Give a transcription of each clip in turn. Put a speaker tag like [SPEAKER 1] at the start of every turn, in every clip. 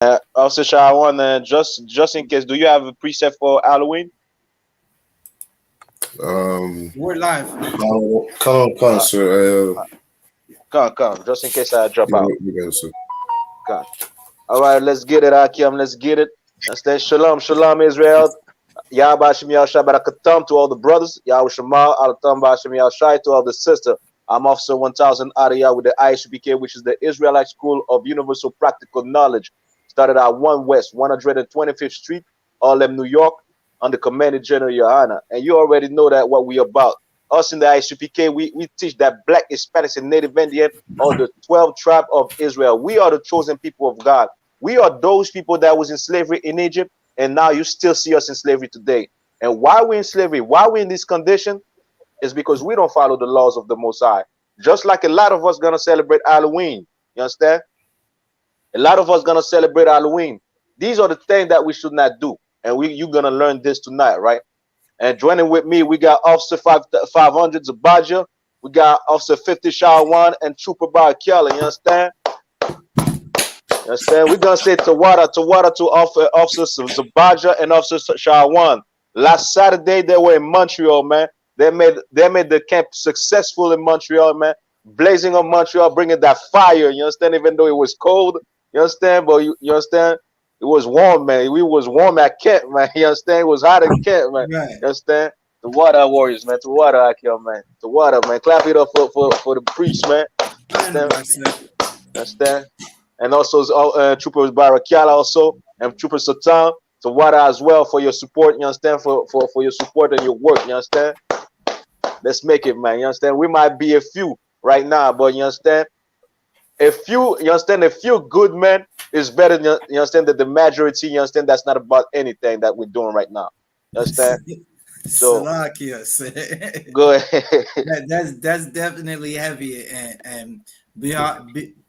[SPEAKER 1] Also, Shawan, just in case, do you have a preset for Halloween?
[SPEAKER 2] We're live.
[SPEAKER 3] Come, sir.
[SPEAKER 1] Come, just in case I drop out.
[SPEAKER 3] You guys, sir.
[SPEAKER 1] Come. All right, let's get it, Akim. Let's get it. Let's say Shalom, Shalom, Israel. Yahweh Shem Yahushai Barakatam to all the brothers. Yahweh Shema, Alatam Bashem Yahushai to all the sisters. I'm Officer 1000 Ariyah with the I.S.U.P.K, which is the Israelite School of Universal Practical Knowledge. Started at 1 West, 125th Street, Harlem, New York, under Commander General YAHANNA. And you already know that what we about. Us in the I.S.U.P.K, we teach that Black, Hispanics, and Native Indian are the 12 tribe of Israel. We are the chosen people of God. We are those people that was in slavery in Egypt, and now you still see us in slavery today. And why we're in slavery, why we're in this condition, is because we don't follow the laws of the Most High. Just like a lot of us gonna celebrate Halloween. You understand? A lot of us gonna celebrate Halloween. These are the things that we should not do. And you're gonna learn this tonight, right? And joining with me, we got Officer 500 Zabaja, we got Officer 50 Shawan, and Trooper Barakela. You understand? You understand? We're gonna say Tawada to Officer Zabaja and Officer Shawan. Last Saturday they were in Montreal, man. They made the camp successful in Montreal, man. Blazing on Montreal, bringing that fire. You understand? Even though it was cold, you understand? But you understand? It was warm, man. We was warm at camp, man. You understand? It was hot at camp, man.
[SPEAKER 2] Right.
[SPEAKER 1] You understand? The water warriors, man. The water, Akio, man. The water, man. Clap it up for the priest, man. Understand? And also Trooper Barakiala also, and Trooper Sultan, to water as well for your support. You understand? For your support and your work. You understand? Let's make it, man. You understand? We might be a few right now, but you understand? A few good men is better than, you understand, that the majority. You understand? That's not about anything that we're doing right now. You understand? So go ahead.
[SPEAKER 2] That's definitely heavy, and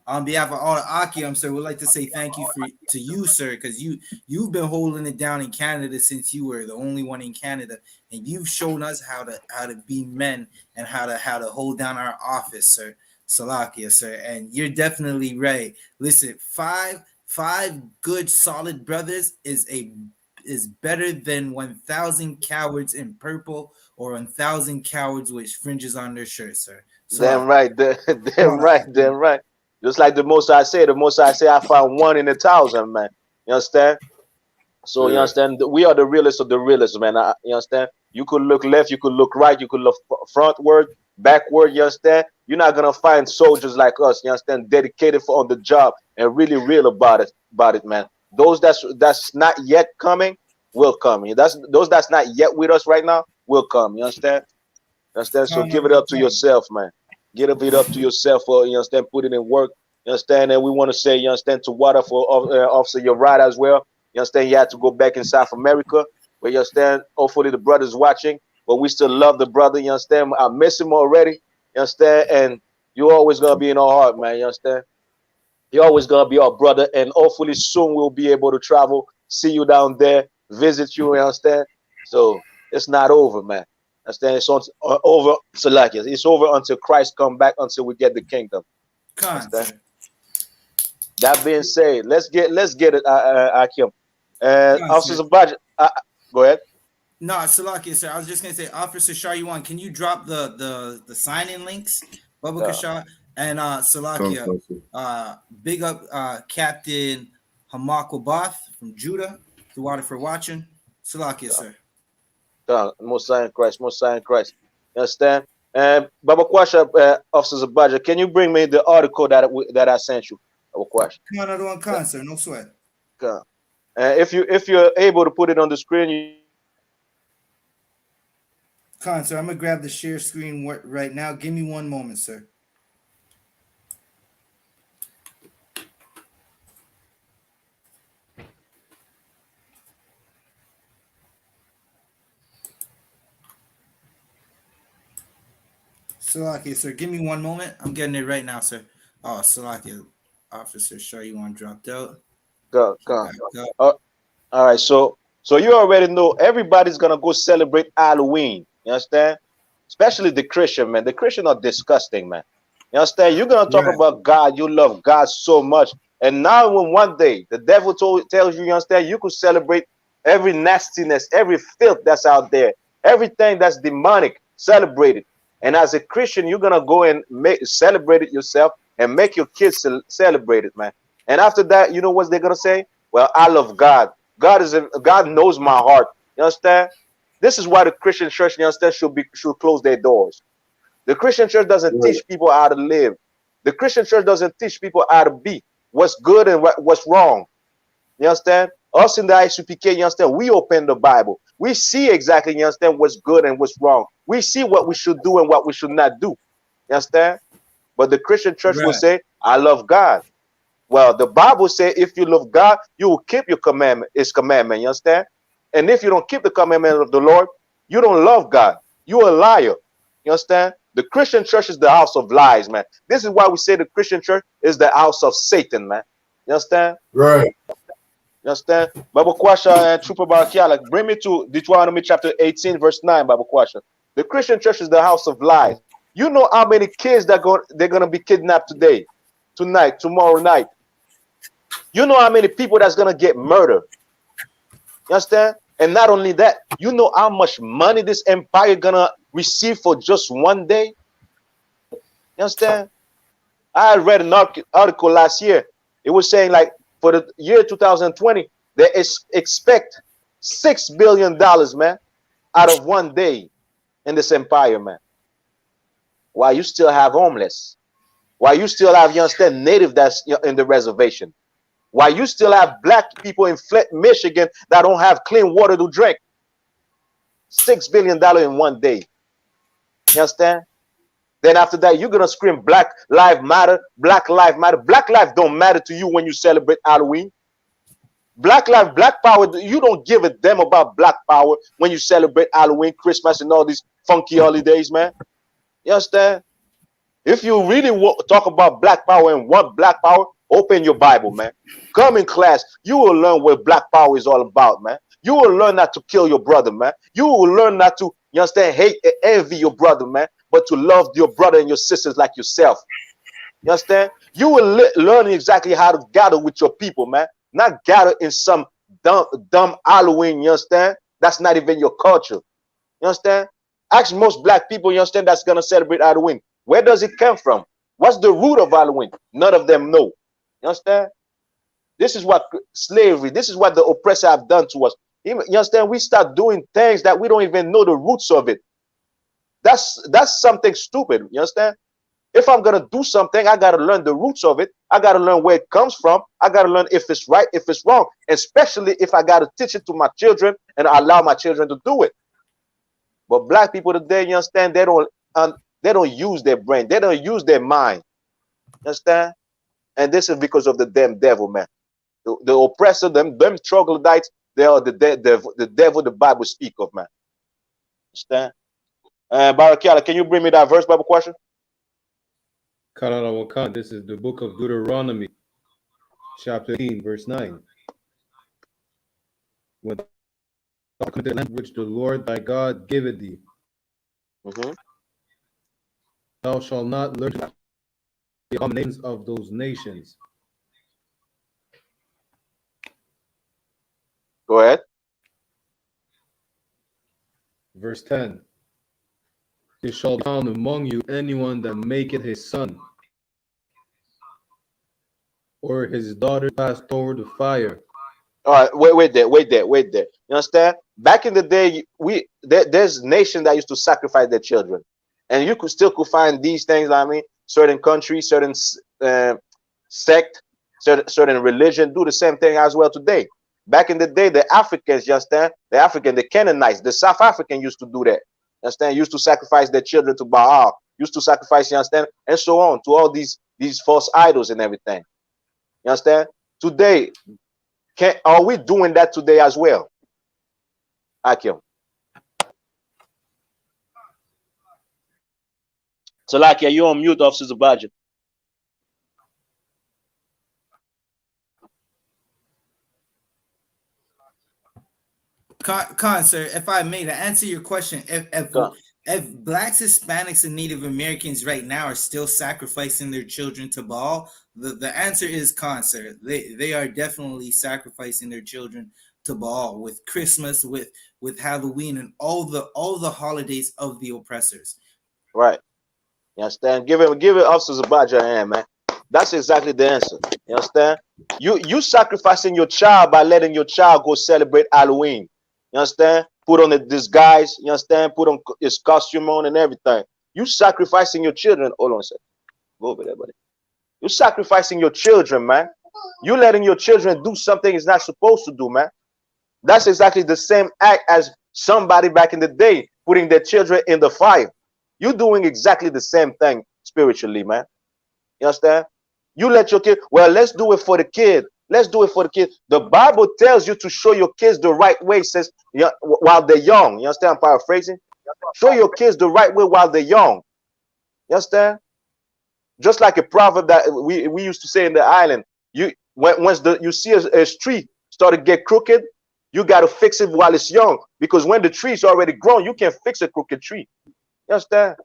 [SPEAKER 2] on behalf of all the Akium, sir, we'd like to say thank you to you, sir, because you've been holding it down in Canada since you were the only one in Canada, and you've shown us how to be men and how to hold down our office, sir. Salakia, sir, and you're definitely right. Listen, five good solid brothers is better than 1,000 cowards in purple or 1,000 cowards with fringes on their shirt, sir. So,
[SPEAKER 1] damn right. Just like the most I say, I found one in 1,000, man. You understand? So you understand, we are the realest of the realest, man. You understand? You could look left, you could look right, you could look frontward, backward. You understand? You're not gonna find soldiers like us. You understand? Dedicated on the job and really real about it, man. Those that's not yet coming will come. Those that's not yet with us right now will come. You understand? You understand? So give it up to yourself, man. Give it up to yourself, for you understand. Put it in work. You understand? And we want to say, you understand, to water for Officer your right as well. You understand? He had to go back in South America, but you understand. Hopefully the brother's watching, but we still love the brother. You understand? I miss him already. You understand? And you're always gonna be in our heart, man. You understand? You're always gonna be our brother, and hopefully soon we'll be able to travel, see you down there, visit you. You understand? So it's not over, man. Understand? It's over. So like it's over until Christ come back, until we get the kingdom. That being said, let's get it, Akim. Officer Zabaja, go ahead.
[SPEAKER 2] No, Salakia, sir. I was just gonna say, Officer Sharyuan, can you drop the sign-in links, Baba Kasha and Salakia? Big up Captain Hamakobath from Judah. The water for watching. Salakia, sir.
[SPEAKER 1] Most sign Christ. You understand? And Baba Kwasha, Officer Zabaja, can you bring me the article that I sent you? Baba Kwasha.
[SPEAKER 2] Sir, no sweat.
[SPEAKER 1] If you're able to put it on the screen.
[SPEAKER 2] Sir, I'm gonna grab the share screen right now. Give me one moment, sir. Salakia, sir, give me one moment. I'm getting it right now, sir. Oh, Salakia, Officer Sharyuan dropped out.
[SPEAKER 1] Go. All right, so you already know everybody's gonna go celebrate Halloween. You understand? Especially the Christian, man. The Christian are disgusting, man. You understand? You're gonna talk about God. You love God so much, And now when one day the devil tells you, you understand, you could celebrate every nastiness, every filth that's out there, everything that's demonic, celebrate it. And as a Christian, you're gonna go and celebrate it yourself and make your kids celebrate it, man. And after that, you know what they're gonna say? Well, I love God. God knows my heart. You understand? This is why the Christian church, you understand, should close their doors. The Christian church doesn't teach people how to live. The Christian church doesn't teach people how to be, what's good and what's wrong. You understand? Us in the I.S.U.P.K, you understand, we open the Bible. We see exactly, you understand, what's good and what's wrong. We see what we should do and what we should not do. You understand? But the Christian church will say, I love God. Well, the Bible says if you love God, you will keep your commandment, his commandment, you understand? And if you don't keep the commandment of the Lord, you don't love God. You're a liar. You understand? The Christian church is the house of lies, man. This is why we say the Christian church is the house of Satan, man. You understand?
[SPEAKER 3] Right.
[SPEAKER 1] You understand? Bible question and Trooper Barakia, like bring me to Deuteronomy chapter 18, verse 9, Bible question. The Christian church is the house of lies. You know how many kids they're gonna be kidnapped today, tonight, tomorrow night. You know how many people that's gonna get murdered. You understand? And not only that, you know how much money this empire gonna receive for just one day. You understand? I read an article last year. It was saying like for the year 2020, they expect $6 billion, man, out of one day in this empire, man. While you still have homeless, while you still have, you understand, native that's in the reservation, while you still have black people in Flint, Michigan that don't have clean water to drink. $6 billion in one day. You understand? Then after that, you're gonna scream Black Lives Matter, Black Lives Matter. Black life don't matter to you when you celebrate Halloween. Black life, Black power, you don't give a damn about Black power when you celebrate Halloween, Christmas, and all these funky holidays, man. You understand? If you really want talk about Black power and want Black power, open your Bible, man. Come in class. You will learn what Black power is all about, man. You will learn not to kill your brother, man. You will learn not to, you understand, hate and envy your brother, man, but to love your brother and your sisters like yourself. You understand? You will learn exactly how to gather with your people, man. Not gather in some dumb Halloween, you understand? That's not even your culture. You understand? Ask most black people, you understand, that's gonna celebrate Halloween. Where does it come from? What's the root of Halloween? None of them know. You understand? This is what slavery, this is what the oppressor have done to us. You understand? We start doing things that we don't even know the roots of it. That's something stupid. You understand? If I'm gonna do something, I gotta learn the roots of it. I gotta learn where it comes from. I gotta learn if it's right, if it's wrong, especially if I gotta teach it to my children and allow my children to do it. But black people today, you understand, they don't use their brain, they don't use their mind. You understand? And this is because of the damn devil, man. The oppressor, them troglodytes, they are the devil the Bible speak of, man. Understand? Barakiala, can you bring me that verse, Bible question?
[SPEAKER 4] This is the book of Deuteronomy, chapter 18, verse 9. When thou art come to the land which the Lord thy God giveth thee, thou shalt not learn the abominations of those nations.
[SPEAKER 1] Go ahead.
[SPEAKER 4] Verse 10. There shall be found among you anyone that maketh his son or his daughter pass toward the fire.
[SPEAKER 1] All right, wait there. You understand? Back in the day, there's nation that used to sacrifice their children, and you could find these things. I mean, certain countries, certain sect, certain religion do the same thing as well today. Back in the day, the Africans, you understand? The Canaanites, the South African used to do that. You understand? Used to sacrifice their children to Baal. Used to sacrifice, you understand, and so on to all these false idols and everything. You understand? Today, are we doing that today as well? Akim. Salakia, you're on mute, Officer Zabaji.
[SPEAKER 2] Khan, sir, if I may, to answer your question, if if blacks, Hispanics, and Native Americans right now are still sacrificing their children to Baal, the answer is concert. They are definitely sacrificing their children to Baal with Christmas, with Halloween, and all the holidays of the oppressors.
[SPEAKER 1] Right. You understand? Give it officers about your hand, man. That's exactly the answer. You understand? You sacrificing your child by letting your child go celebrate Halloween. You understand? Put on the disguise. You understand? Put on his costume on and everything. You sacrificing your children. Hold on a second. Go over there, buddy. You sacrificing your children, man. You letting your children do something is not supposed to do, man. That's exactly the same act as somebody back in the day putting their children in the fire. You're doing exactly the same thing spiritually, man. You understand? You let your kid, well, let's do it for the kid. Let's do it for the kid. The Bible tells you to show your kids the right way, says, while they're young. You understand? I'm paraphrasing. Show your kids the right way while they're young. You understand? Just like a proverb that we used to say in the island. Once you see a tree start to get crooked, you got to fix it while it's young. Because when the tree is already grown, you can fix a crooked tree. You understand?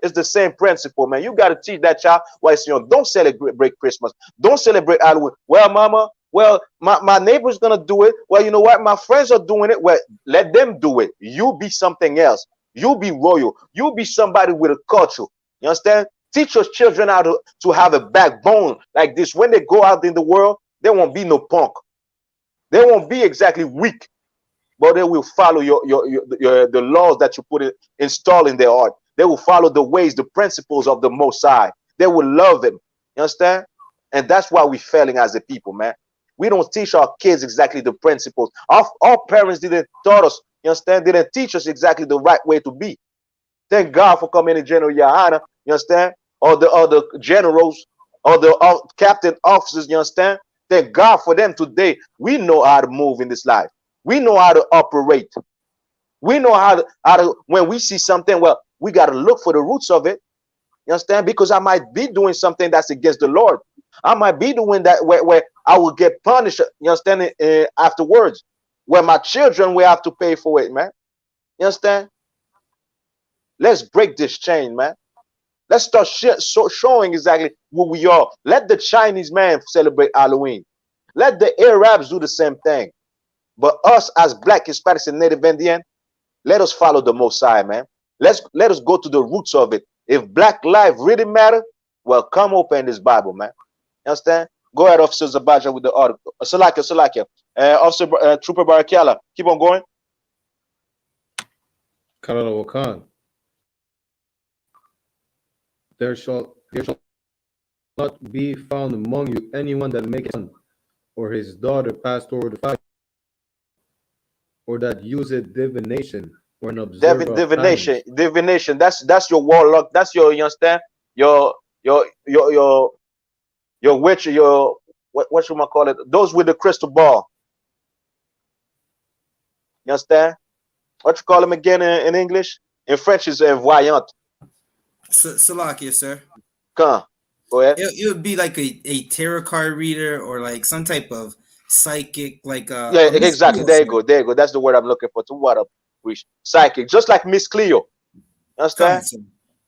[SPEAKER 1] It's the same principle, man. You got to teach that child while it's young. Don't celebrate Christmas. Don't celebrate Halloween. Well, mama, well, my neighbor's going to do it. Well, you know what? My friends are doing it. Well, let them do it. You be something else. You be royal. You be somebody with a culture. You understand? Teach your children how to have a backbone like this. When they go out in the world, they won't be no punk. They won't be exactly weak, but they will follow the laws that you install in their heart. They will follow the ways, the principles of the Most High. They will love Him. You understand? And that's why we're failing as a people, man. We don't teach our kids exactly the principles. Our parents didn't taught us, you understand? Didn't teach us exactly the right way to be. Thank God for coming in General YAHANNA, you understand? Or the other generals, or the captain officers, you understand? Thank God for them today. We know how to move in this life. We know how to operate. We know how to when we see something, well, we got to look for the roots of it. You understand? Because I might be doing something that's against the Lord. I might be doing that where I will get punished, you understand, afterwards. Where my children will have to pay for it, man. You understand? Let's break this chain, man. Let's start showing exactly who we are. Let the Chinese man celebrate Halloween. Let the Arabs do the same thing. But us as Black, Hispanics, and Native Indian, let us follow the Most High, man. Let us go to the roots of it. If Black life really matter, well, come open this Bible, man. You understand? Go ahead, Officer Zabaja, with the article. Salakia. Officer Trooper Barakiala, keep on going.
[SPEAKER 4] Kalala Wakan. There shall not be found among you anyone that maketh son or his daughter pass toward the fire, or that useth divination or an observer
[SPEAKER 1] Divination. That's your warlock. That's your, you understand? Your witch. What should I call it? Those with the crystal ball. You understand? What you call them again in English? In French is voyant.
[SPEAKER 2] Salakia, sir.
[SPEAKER 1] Come, go ahead.
[SPEAKER 2] It would be like a tarot card reader or like some type of psychic, like
[SPEAKER 1] yeah, exactly. There you go. That's the word I'm looking for. To what up? Psychic, just like Miss Cleo. You understand?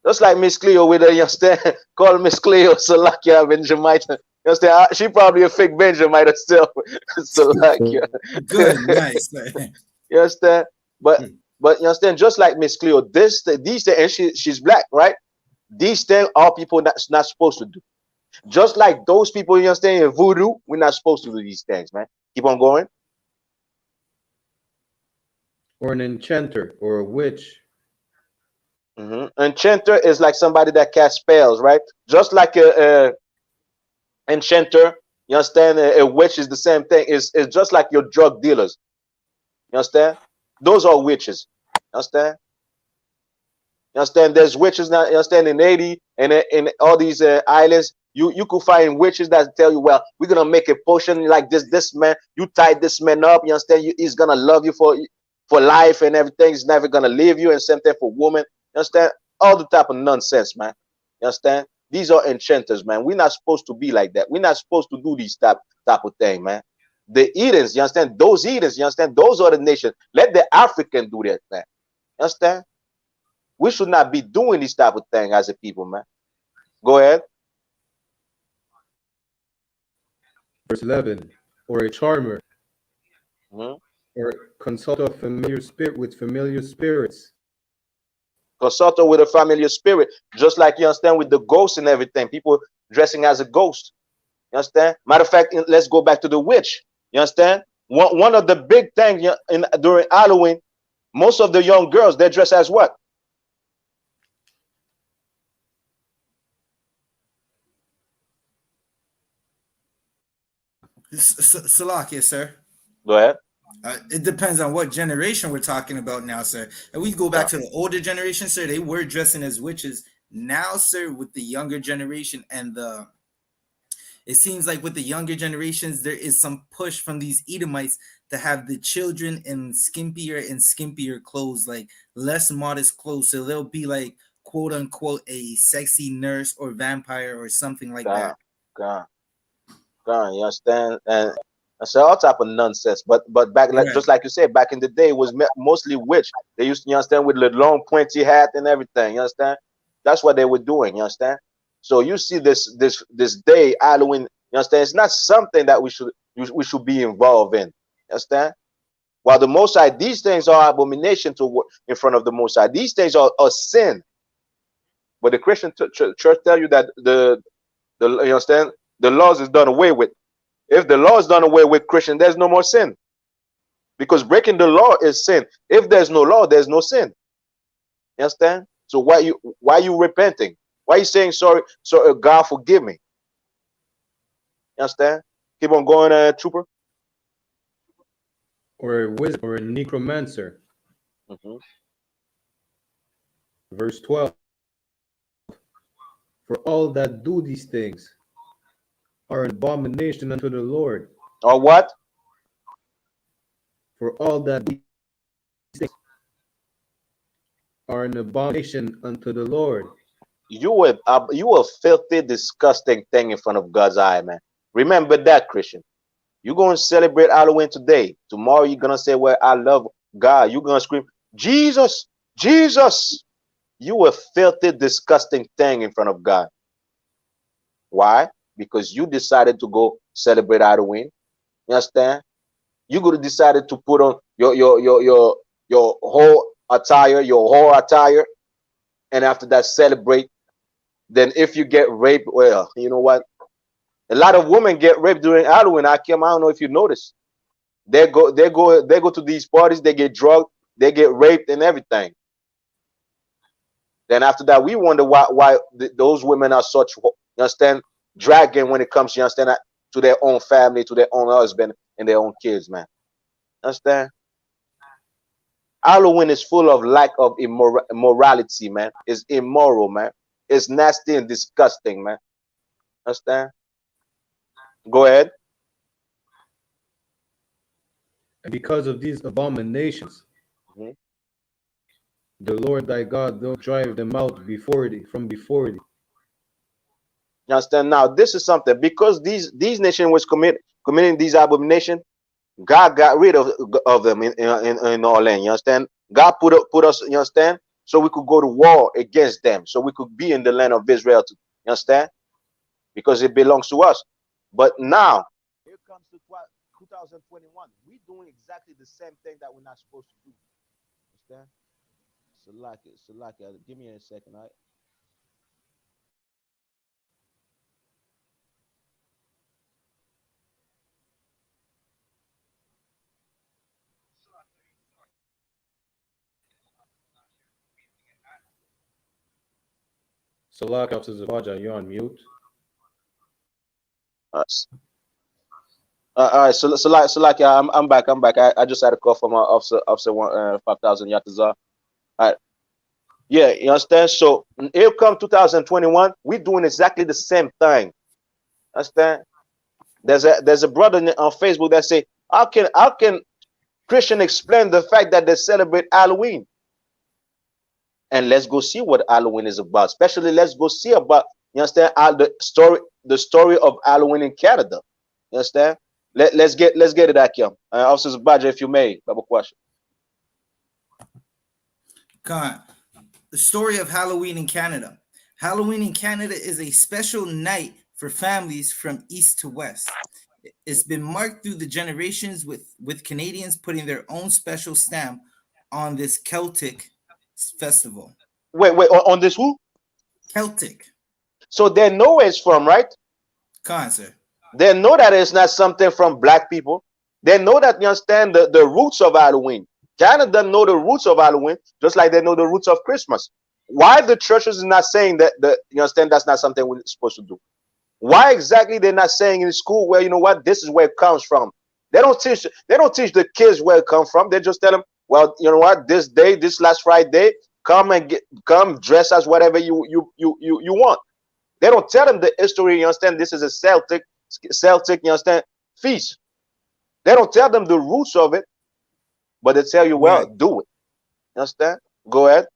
[SPEAKER 1] Just like Miss Cleo with a, you understand? Call Miss Cleo Salakia Benjamite. You understand? She probably a fake Benjamite herself. Salakia.
[SPEAKER 2] Good, nice.
[SPEAKER 1] You understand? But you understand? Just like Miss Cleo, these things, and she's Black, right? These things are people that's not supposed to do. Just like those people, you understand, in voodoo, we're not supposed to do these things, man. Keep on going.
[SPEAKER 4] Or an enchanter or a witch.
[SPEAKER 1] Enchanter is like somebody that casts spells, right? Just like a enchanter, you understand? A witch is the same thing. It's just like your drug dealers. You understand? Those are witches. You understand? You understand? There's witches now. You understand? In Haiti and in all these islands, you could find witches that tell you, well, we're gonna make a potion like this man. You tie this man up. You understand? He's gonna love you for life and everything. He's never gonna leave you. And same thing for women. You understand? All the type of nonsense, man. You understand? These are enchanters, man. We're not supposed to be like that. We're not supposed to do these type of thing, man. The Edens, you understand? Those Edens, you understand? Those are the nations. Let the African do that, man. You understand? We should not be doing this type of thing as a people, man. Go ahead.
[SPEAKER 4] Verse 11, or a charmer,
[SPEAKER 1] Mm-hmm.
[SPEAKER 4] or consult a familiar spirit with familiar spirits.
[SPEAKER 1] Consult with a familiar spirit, just like you understand with the ghosts and everything. People dressing as a ghost. You understand? Matter of fact, let's go back to the witch. You understand? One of the big things during Halloween, most of the young girls, they dress as what?
[SPEAKER 2] Salakia, sir.
[SPEAKER 1] Go ahead.
[SPEAKER 2] It depends on what generation we're talking about now, sir. And we go back to the older generation, sir. They were dressing as witches. Now, sir, with the younger generation and it seems like with the younger generations, there is some push from these Edomites to have the children in skimpier and skimpier clothes, like less modest clothes. So they'll be like, quote unquote, a sexy nurse or vampire or something like that.
[SPEAKER 1] God, you understand? And so all type of nonsense. But back,
[SPEAKER 2] Right.
[SPEAKER 1] just like you said, back in the day, it was mostly witch. They used to, you understand, with the long pointy hat and everything. You understand? That's what they were doing. You understand? So you see this day, Halloween. You understand? It's not something that we should be involved in. You understand? While the Most High, these things are abomination to in front of the Most High. These things are sin. But the Christian church tell you that you understand, the laws is done away with. If the law is done away with, Christian, there's no more sin. Because breaking the law is sin. If there's no law, there's no sin. You understand? So why you repenting? Why are you saying sorry? So God forgive me. You understand? Keep on going, trooper.
[SPEAKER 4] Or a wizard, or a necromancer.
[SPEAKER 1] Mm-hmm.
[SPEAKER 4] Verse 12. For all that do these things are an abomination unto the Lord.
[SPEAKER 1] Or what?
[SPEAKER 4] For all that do these things are an abomination unto the Lord.
[SPEAKER 1] You a filthy, disgusting thing in front of God's eye, man. Remember that, Christian. You're going to celebrate Halloween today. Tomorrow you're going to say, well, I love God. You're going to scream, Jesus, Jesus. You a filthy, disgusting thing in front of God. Why? Because you decided to go celebrate Halloween. You understand? You could have decided to put on your whole attire, your whole attire, and after that celebrate. Then if you get raped, well, you know what? A lot of women get raped during Halloween. I don't know if you noticed. They go to these parties, they get drugged, they get raped and everything. Then after that, we wonder why those women are such, you understand, dragging when it comes, you understand, to their own family, to their own husband and their own kids, man. Understand? Halloween is full of lack of morality, man. It's immoral, man. It's nasty and disgusting, man. Understand? Go ahead.
[SPEAKER 4] And because of these abominations, the Lord thy God will drive them out from before thee.
[SPEAKER 1] You understand? Now, this is something, because these nations was committing these abominations. God got rid of them in our land. You understand? God put us, you understand, so we could go to war against them, so we could be in the land of Israel. You understand? Because it belongs to us. But now, here comes to 2021. We're doing exactly the same thing that we're not supposed to do. Understand? Salakia, give me a second, all right?
[SPEAKER 4] Salakia says, you're on mute.
[SPEAKER 1] All right, so I'm back. I just had a call from my officer 5,000 Yatazar. All right. Yeah, you understand? So here come 2021, we're doing exactly the same thing. Understand? There's a brother on Facebook that say, how can Christian explain the fact that they celebrate Halloween? And let's go see what Halloween is about. Especially let's go see about, you understand, the story of Halloween in Canada. You understand? Let's get it, Akim. Officer Badger, if you may, have a question.
[SPEAKER 2] God, The story of Halloween in Canada. Halloween in Canada is a special night for families from east to west. It's been marked through the generations with Canadians putting their own special stamp on this Celtic festival.
[SPEAKER 1] Wait, on this who?
[SPEAKER 2] Celtic.
[SPEAKER 1] So they know where it's from, right?
[SPEAKER 2] Concert.
[SPEAKER 1] They know that it's not something from black people. They know that, you understand, the roots of Halloween. Canada know the roots of Halloween, just like they know the roots of Christmas. Why the churches is not saying that, you understand, that's not something we're supposed to do? Why exactly they're not saying in school, well, you know what, this is where it comes from? They don't teach the kids where it comes from. They just tell them, well, you know what, this day, this last Friday, come dress as whatever you want. They don't tell them the history, you understand, this is a Celtic, you understand, feast. They don't tell them the roots of it, but they tell you, well,
[SPEAKER 2] Right.
[SPEAKER 1] do it. You understand? Go ahead.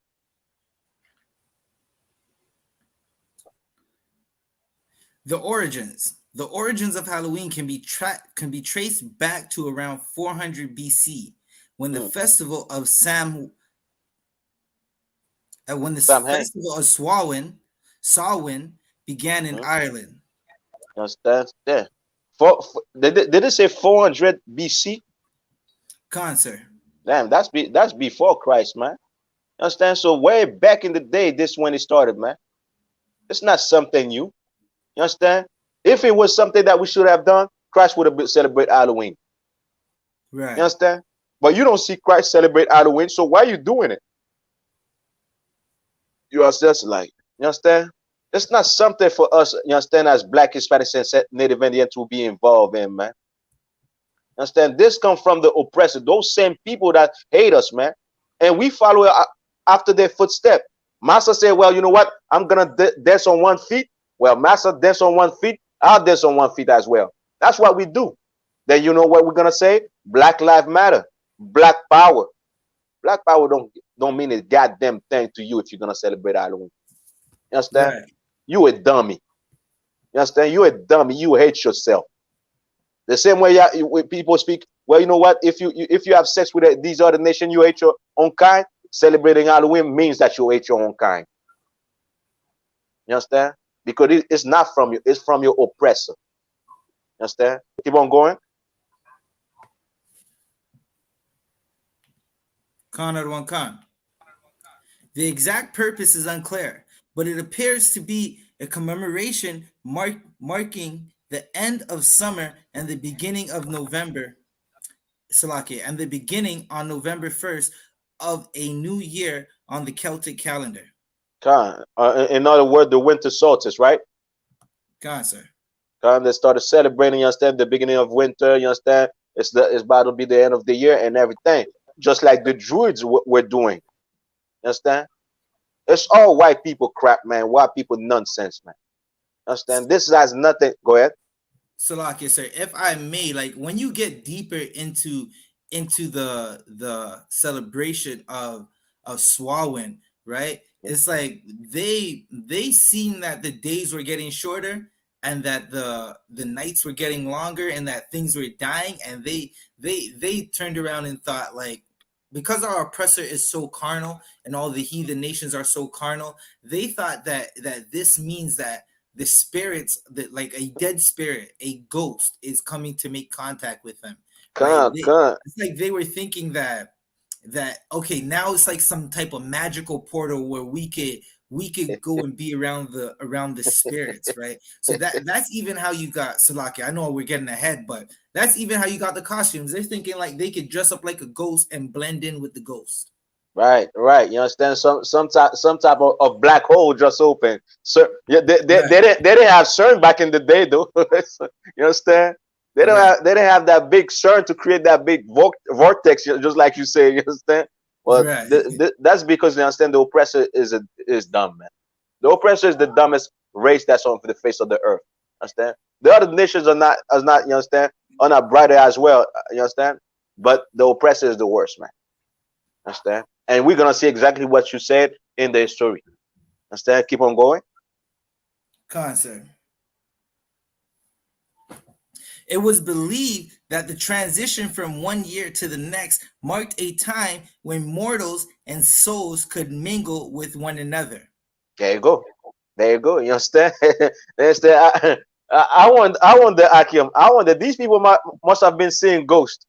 [SPEAKER 2] The origins of Halloween can be traced back to around 400 BC, when the festival of Samhain began in Ireland.
[SPEAKER 1] You understand? Yeah. Did it say 400 BC?
[SPEAKER 2] Concert.
[SPEAKER 1] Damn, that's before Christ, man. You understand? So way back in the day, this when it started, man. It's not something new. You understand? If it was something that we should have done, Christ would have celebrated Halloween.
[SPEAKER 2] Right.
[SPEAKER 1] You understand? But you don't see Christ celebrate Halloween, so why are you doing it? You are just like, you understand? It's not something for us, you understand, as Black, Hispanic, and Native Indian to be involved in, man. You understand? This comes from the oppressor, those same people that hate us, man. And we follow after their footstep. Master said, well, you know what? I'm going to dance on 1 feet. Well, Master dance on 1 feet. I'll dance on 1 feet as well. That's what we do. Then you know what we're going to say? Black Lives Matter. Black Power. Black Power don't mean a goddamn thing to you if you're going to celebrate Halloween. You understand?
[SPEAKER 2] Right.
[SPEAKER 1] You a dummy. You understand? You a dummy. You hate yourself. The same way when people speak, well, you know what? If you have sex with these other nations, you hate your own kind. Celebrating Halloween means that you hate your own kind. You understand? Because it's not from you, it's from your oppressor. You understand? Keep on going.
[SPEAKER 2] Con. The exact purpose is unclear, but it appears to be a commemoration marking the end of summer and the beginning of November. And the beginning on November 1st of a new year on the Celtic calendar.
[SPEAKER 1] In other words, the winter solstice, right?
[SPEAKER 2] Sir.
[SPEAKER 1] They started celebrating, you understand, the beginning of winter, you understand? It's about to be the end of the year and everything. Just like the Druids were doing. You understand? It's all white people crap, man. White people nonsense, man. Understand? This has nothing. Go ahead.
[SPEAKER 2] Salakia, sir, if I may, like when you get deeper into the celebration of Samhain, right? It's like they seen that the days were getting shorter and that the nights were getting longer and that things were dying, and they turned around and thought, like, because our oppressor is so carnal and all the heathen nations are so carnal, they thought that this means that the spirits, that like a dead spirit, a ghost, is coming to make contact with them. Right? It's like they were thinking that okay, now it's like some type of magical portal where we could go and be around the spirits, right? So that's even how you got Salaki. I know we're getting ahead, but that's even how you got the costumes. They're thinking like they could dress up like a ghost and blend in with the ghost.
[SPEAKER 1] Right. You understand? Some type of black hole just open. So yeah, they didn't have CERN back in the day, though. You understand? They didn't have that big CERN to create that big vortex, just like you say. You understand? Well, that's because you understand the oppressor is dumb, man. The oppressor is the dumbest race that's on the face of the earth. Understand? The other nations are not. You understand? Are not brighter as well. You understand? But the oppressor is the worst, man. Understand? And we're gonna see exactly what you said in the story. Understand? Keep on going.
[SPEAKER 2] Concert. It was believed that the transition from one year to the next marked a time when mortals and souls could mingle with one another.
[SPEAKER 1] There you go. There you go. You understand? understand? I want the Akim. I want that these people must have been seeing ghosts.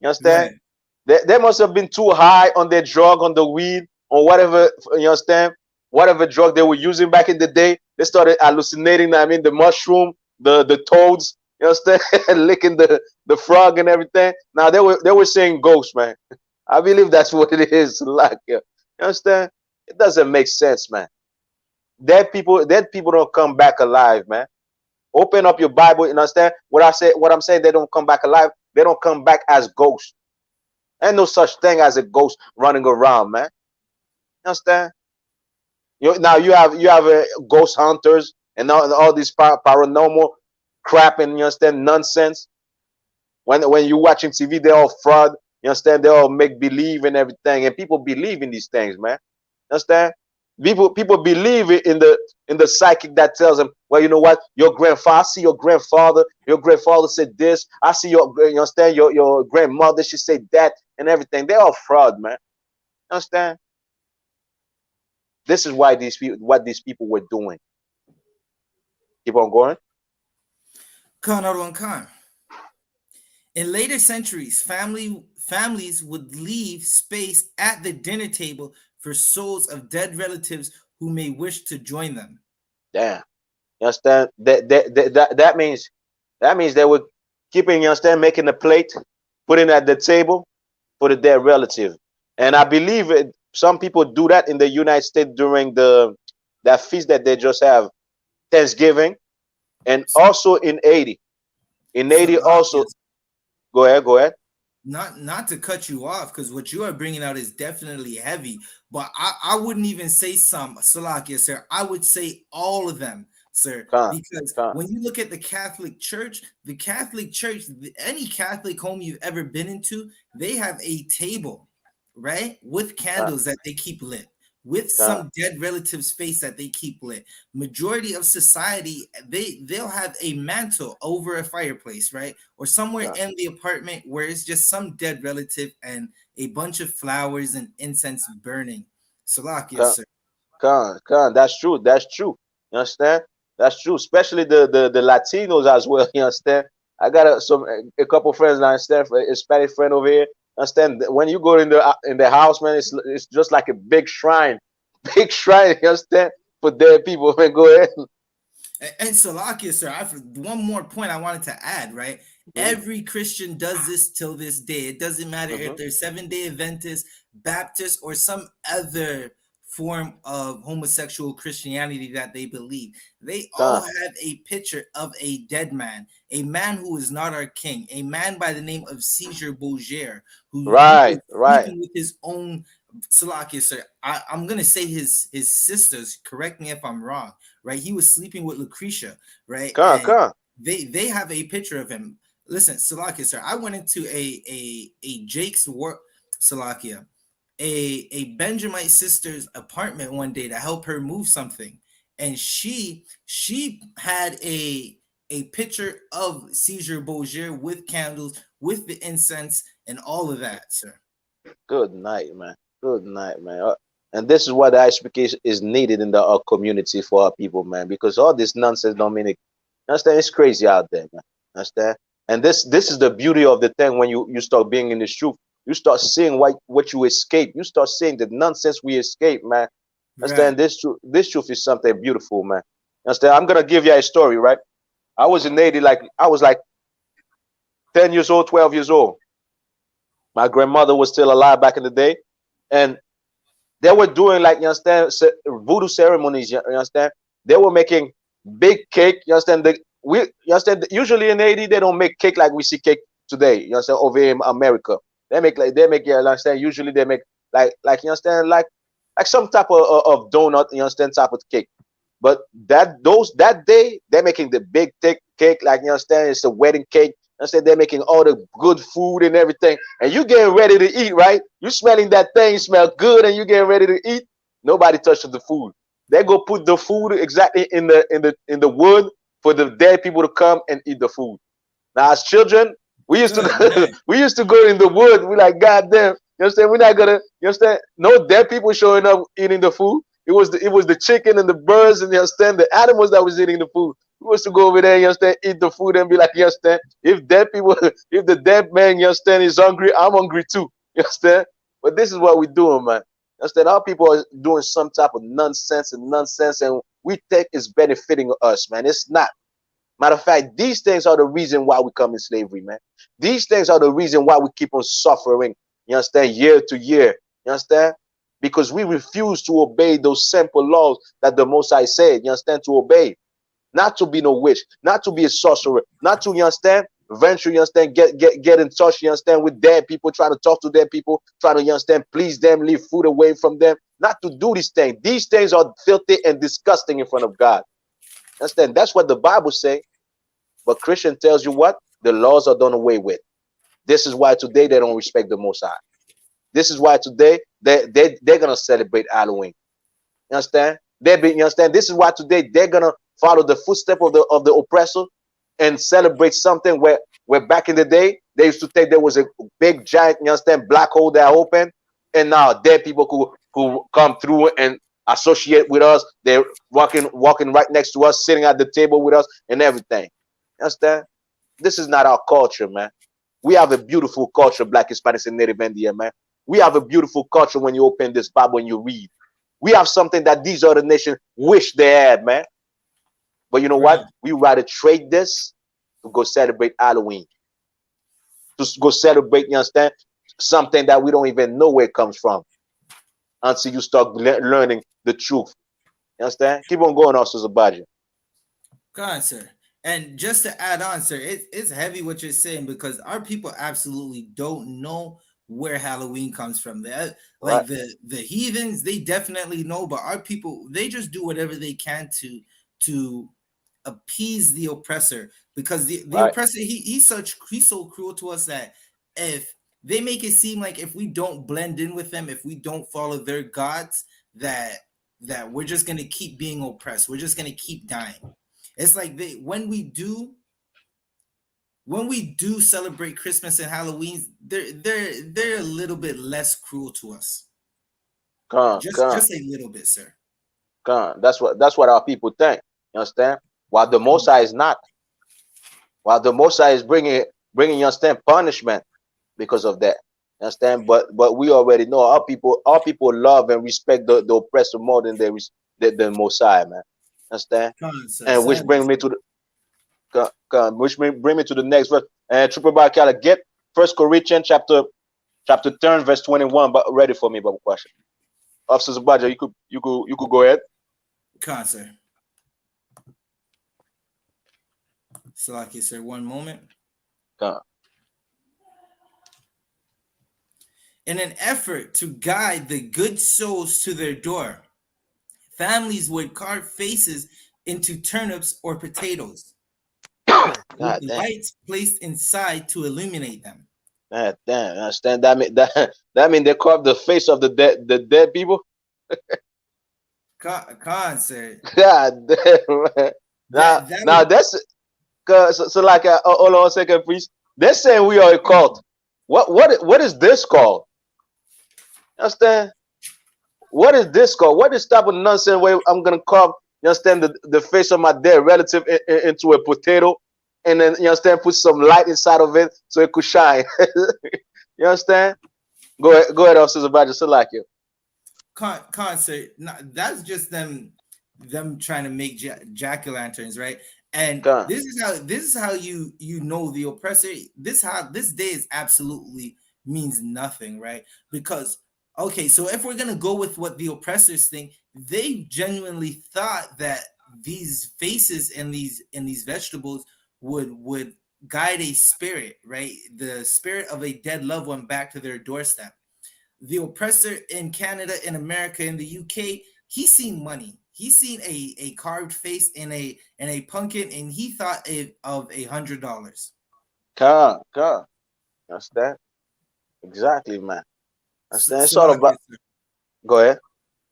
[SPEAKER 1] You understand?
[SPEAKER 2] Right.
[SPEAKER 1] They must have been too high on their drug, on the weed, on whatever, you understand? Whatever drug they were using back in the day. They started hallucinating, I mean, the mushroom, the toads, you understand? Licking the frog and everything. Now they were saying ghosts, man. I believe that's what it is. Like, you understand? It doesn't make sense, man. Dead people don't come back alive, man. Open up your Bible and understand what I say. What I'm saying, they don't come back alive. They don't come back as ghosts. Ain't no such thing as a ghost running around, man. You understand? Now you have ghost hunters and all these paranormal crap and, you understand, nonsense. When you're watching TV, they're all fraud. You understand? They all make believe and everything, and people believe in these things, man. You understand? People believe in the psychic that tells them, well, you know what, your grandfather, I see your grandfather said this, I see you understand, your grandmother, she said that and everything. They're all fraud, man. You understand? This is why what these people were doing. Keep on going.
[SPEAKER 2] Khan. In later centuries, families would leave space at the dinner table for souls of dead relatives who may wish to join them.
[SPEAKER 1] Damn. You understand? That means they were keeping, you understand, making a plate, putting it at the table for the dead relative. And I believe some people do that in the United States during that feast that they just have, Thanksgiving, and also in Haiti. In Haiti also. Go ahead.
[SPEAKER 2] Not to cut you off, because what you are bringing out is definitely heavy, but I wouldn't even say some, Salakia, sir. I would say all of them, sir, because when you look at the Catholic Church, any Catholic home you've ever been into, they have a table, right, with candles that they keep lit, with some dead relative's face that they keep lit. Majority of society, they'll have a mantle over a fireplace, right, or somewhere in the apartment where it's just some dead relative and a bunch of flowers and incense burning. Salakia, sir.
[SPEAKER 1] That's true. You understand? That's true. Especially the Latinos as well. You understand? I got a couple friends. I understand, a Hispanic friend over here. Understand? When you go in the house, man, it's just like a big shrine, You understand? For dead people. Man, go ahead.
[SPEAKER 2] And Salakia, sir, one more point I wanted to add, right? Every Christian does this till this day. It doesn't matter if they're Seventh-day Adventist, Baptist, or some other form of homosexual Christianity that they believe. They all have a picture of a dead man, a man who is not our king, a man by the name of Caesar Borgia, who was sleeping with his own, Salakia, sir. I'm gonna say his sisters. Correct me if I'm wrong, right? He was sleeping with Lucretia, right? They have a picture of him. Listen, Salakia, sir. I went into a Jake's work, Salakia, a Benjamite sister's apartment one day to help her move something, and she had a picture of Caesar Borgia with candles, with the incense, and all of that, sir.
[SPEAKER 1] Good night, man. And this is what the I.S.U.P.K is needed in our community for our people, man. Because all this nonsense don't mean it. Understand? It's crazy out there, man. Understand? And this is the beauty of the thing. When you start being in this truth, you start seeing what you escape. You start seeing the nonsense we escape, man. Understand? This truth is something beautiful, man. Understand? I'm gonna give you a story, right? I was in Haiti, I was like 10 years old, 12 years old. My grandmother was still alive back in the day, and they were doing, like, you understand, voodoo ceremonies. You understand? They were making big cake. You understand? You understand? Usually in Haiti, they don't make cake like we see cake today. You understand? Over in America, they make you understand. Usually they make like you understand, like some type of donut. You understand? Type of cake. But that day they're making the big thick cake, like, you understand, it's a wedding cake. I said they're making all the good food and everything, and you getting ready to eat, right? You smelling that thing, smell good, and you getting ready to eat. Nobody touches the food. They go put the food exactly in the wood for the dead people to come and eat the food. Now, as children, we used
[SPEAKER 2] Good,
[SPEAKER 1] to
[SPEAKER 2] man.
[SPEAKER 1] we used to go in the wood. We like, God damn, you understand? We're not gonna, you understand? No dead people showing up eating the food. It was the chicken and the birds and, you understand, the animals that was eating the food. We used to go over there, you understand, eat the food and be like, you understand? If dead people, if the dead man, you understand, is hungry, I'm hungry too. You understand? But this is what we're doing, man. You understand? Our people are doing some type of nonsense, and we think it's benefiting us, man. It's not. Matter of fact, these things are the reason why we come in slavery, man. These things are the reason why we keep on suffering, you understand, year to year. You understand? Because we refuse to obey those simple laws that the Most High said, you understand, to obey. Not to be no witch, not to be a sorcerer, not to, you understand, venture, you understand, get in touch, you understand, with dead people, try to talk to dead people, try to, you understand, please them, leave food away from them, not to do these things. These things are filthy and disgusting in front of God. Understand? That's what the Bible say. But Christian tells you what? The laws are done away with. This is why today they don't respect the Most High. This is why today they're gonna celebrate Halloween. You understand? You understand? This is why today they're gonna follow the footstep of the oppressor and celebrate something where back in the day they used to think there was a big giant, you understand, black hole that opened, and now dead people could come through and associate with us. They're walking right next to us, sitting at the table with us, and everything. You understand? This is not our culture, man. We have a beautiful culture, Black, Hispanics, and Native Indian, man. We have a beautiful culture when you open this Bible and you read. We have something that these other nations wish they had, man. But you know
[SPEAKER 2] Right.
[SPEAKER 1] what? We rather trade this to go celebrate Halloween, to go celebrate, you understand, something that we don't even know where it comes from until you start learning the truth. You understand? Keep on going, Officer Zabaji.
[SPEAKER 2] Go on, sir. And just to add on, sir, it's heavy what you're saying because our people absolutely don't know where Halloween comes from.
[SPEAKER 1] Right?
[SPEAKER 2] Like the heathens, they definitely know, but our people, they just do whatever they can to appease the oppressor because the
[SPEAKER 1] Right?
[SPEAKER 2] oppressor he's so cruel to us that if they make it seem like if we don't blend in with them, if we don't follow their gods, that we're just gonna keep being oppressed, we're just gonna keep dying. It's like when we do celebrate Christmas and Halloween, they're a little bit less cruel to us.
[SPEAKER 1] Come, come,
[SPEAKER 2] Just a little bit, sir.
[SPEAKER 1] come. That's what our people think. You understand? While the Most High is not. While the Most High is bringing, you understand, punishment because of that. You understand? But we already know our people love and respect the oppressor more than the Most High, man. Understand?
[SPEAKER 2] Come on, sir.
[SPEAKER 1] And which bring me to the next verse. And Triple Bakala, get First Corinthians chapter 10 verse 21. But ready for me, Babu question. Officer Zabaja, you could go ahead.
[SPEAKER 2] Come on, sir. Salaki, sir, one moment.
[SPEAKER 1] Come.
[SPEAKER 2] In an effort to guide the good souls to their door, families would carve faces into turnips or potatoes, with
[SPEAKER 1] God damn.
[SPEAKER 2] lights placed inside to illuminate them.
[SPEAKER 1] God damn. Understand? That mean they carved the face of the dead people.
[SPEAKER 2] Con, sir.
[SPEAKER 1] God damn, man. Now,
[SPEAKER 2] That
[SPEAKER 1] now
[SPEAKER 2] would
[SPEAKER 1] that's so like hold on a second, please. They're saying we are a cult. What is this called? Understand? What is this called? What is type of nonsense way I'm gonna carve? You understand the face of my dead relative into a potato, and then you understand put some light inside of it so it could shine. You understand? Go ahead, Officer Zabaja. So like you.
[SPEAKER 2] concert. That's just them trying to make jack-o'-lanterns, right? And
[SPEAKER 1] Come.
[SPEAKER 2] this is how you know the oppressor. This day is absolutely means nothing, right? Because okay, so if we're gonna go with what the oppressors think, they genuinely thought that these faces and these vegetables would guide a spirit, right? The spirit of a dead loved one back to their doorstep. The oppressor in Canada, in America, in the UK, he's seen money. He's seen a carved face in a pumpkin, and he thought of $100.
[SPEAKER 1] Come. Understand? Exactly, man. Understand? It's all
[SPEAKER 2] So,
[SPEAKER 1] about. Go ahead.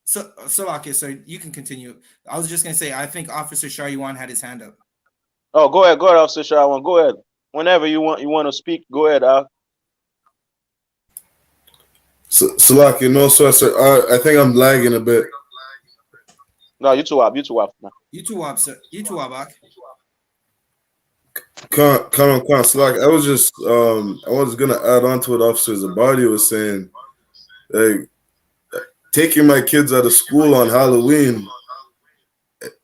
[SPEAKER 2] so okay, so you can continue. I was just gonna say, I think Officer Sharyuan had his hand up.
[SPEAKER 1] Oh, go ahead, Officer Shawan. Go ahead. Whenever you want to speak, go ahead.
[SPEAKER 3] Salak, you know, sir, I think I'm lagging a bit.
[SPEAKER 1] No, you too up. You too up. Man.
[SPEAKER 2] You too up, sir. You too up, Ak.
[SPEAKER 3] Come on, Salak. I was gonna add on to what Officer Zabadi was saying. Like, taking my kids out of school on Halloween,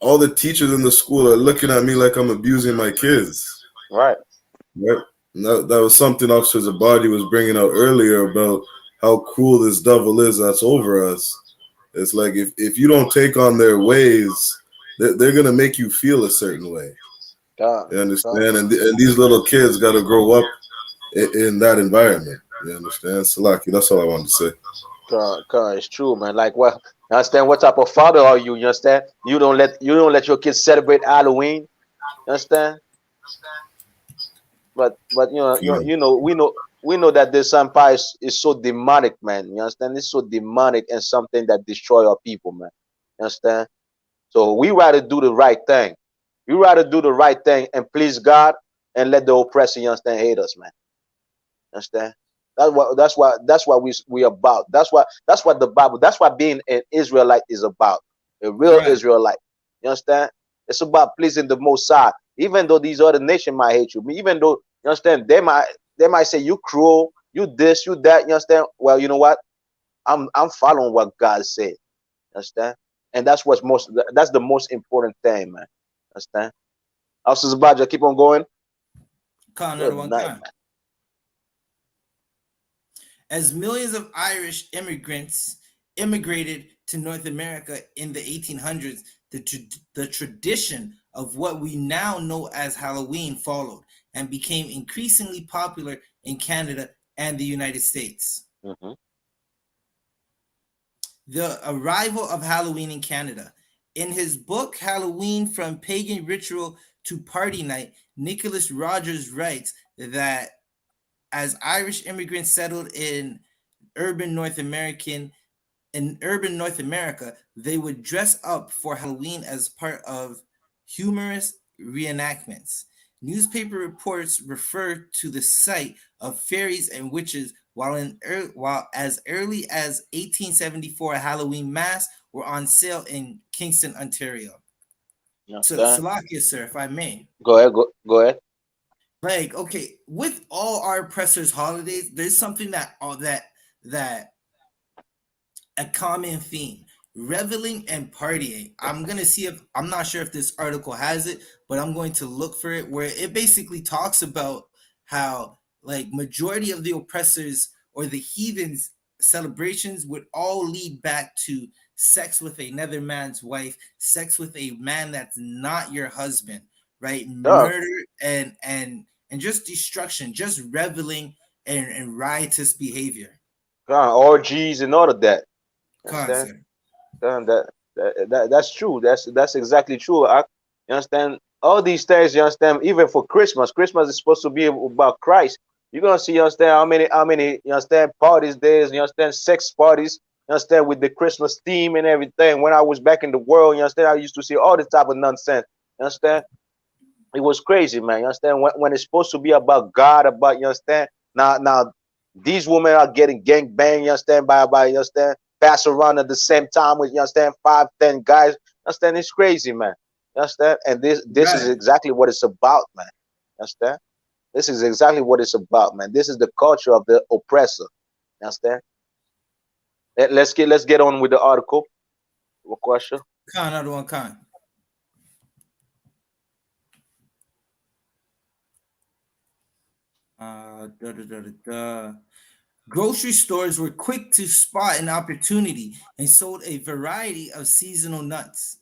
[SPEAKER 3] all the teachers in the school are looking at me like I'm abusing my kids.
[SPEAKER 1] Right.
[SPEAKER 3] Right. That was something Officer Zabadi was bringing out earlier about how cruel this devil is that's over us. It's like if you don't take on their ways, they're going to make you feel a certain way.
[SPEAKER 1] God,
[SPEAKER 3] You understand? And these little kids got to grow up in that environment. You understand? Salaki, that's all I wanted to say.
[SPEAKER 1] God, it's true, man. Like, what? You understand? What type of father are you? You understand? You don't let your kids celebrate Halloween. You understand? But we know that this empire is so demonic, man. You understand? It's so demonic and something that destroy our people, man. You understand? So we rather do the right thing. We rather do the right thing and please God and let the oppressor, you understand, hate us, man. Understand? That's what we about. That's what the Bible, that's what being an Israelite is about. A real
[SPEAKER 2] Right.
[SPEAKER 1] Israelite. You understand? It's about pleasing the Most High. Even though these other nations might hate you, even though, you understand, they might say you cruel, you this, you that, you understand? Well, you know what? I'm following what God said. You understand? And that's the most important thing, man. Understand? Officer Zabaja, keep on going.
[SPEAKER 2] Another
[SPEAKER 1] Good
[SPEAKER 2] one,
[SPEAKER 1] night,
[SPEAKER 2] Khan. As millions of Irish immigrants immigrated to North America in the 1800s, the tradition of what we now know as Halloween followed and became increasingly popular in Canada and the United States.
[SPEAKER 1] Mm-hmm.
[SPEAKER 2] The arrival of Halloween in Canada. In his book, Halloween From Pagan Ritual to Party Night, Nicholas Rogers writes that as Irish immigrants settled in urban North America, they would dress up for Halloween as part of humorous reenactments. Newspaper reports refer to the sight of fairies and witches, while as early as 1874, a Halloween mass were on sale in Kingston, Ontario. So, Salakia, sir, if I may.
[SPEAKER 1] Go ahead. Go ahead.
[SPEAKER 2] Like, okay, with all our oppressors' holidays, there's something that a common theme: reveling and partying. I'm not sure if this article has it, but I'm going to look for it, where it basically talks about how, like, majority of the oppressors or the heathens' celebrations would all lead back to sex with another man's wife, sex with a man that's not your husband, right? Murder and just destruction, just reveling and riotous behavior.
[SPEAKER 1] Orgies and all of that.
[SPEAKER 2] Understand?
[SPEAKER 1] That's true. That's exactly true. You understand? All these things, you understand, even for Christmas. Christmas is supposed to be about Christ. You're gonna see, you understand, how many, you understand, parties there's, you understand, sex parties, you understand, with the Christmas theme and everything. When I was back in the world, you understand, I used to see all this type of nonsense. You understand? It was crazy, man. You understand? When it's supposed to be about God, about, you understand? Now these women are getting gang banged, you understand, by you understand, pass around at the same time with, you understand, 5, 10 guys. You understand? It's crazy, man. You understand? And this is exactly what it's about, man. You understand? This is exactly what it's about, man. This is the culture of the oppressor. You understand? Let's get on with the article. What question?
[SPEAKER 2] Another one. Grocery stores were quick to spot an opportunity and sold a variety of seasonal nuts.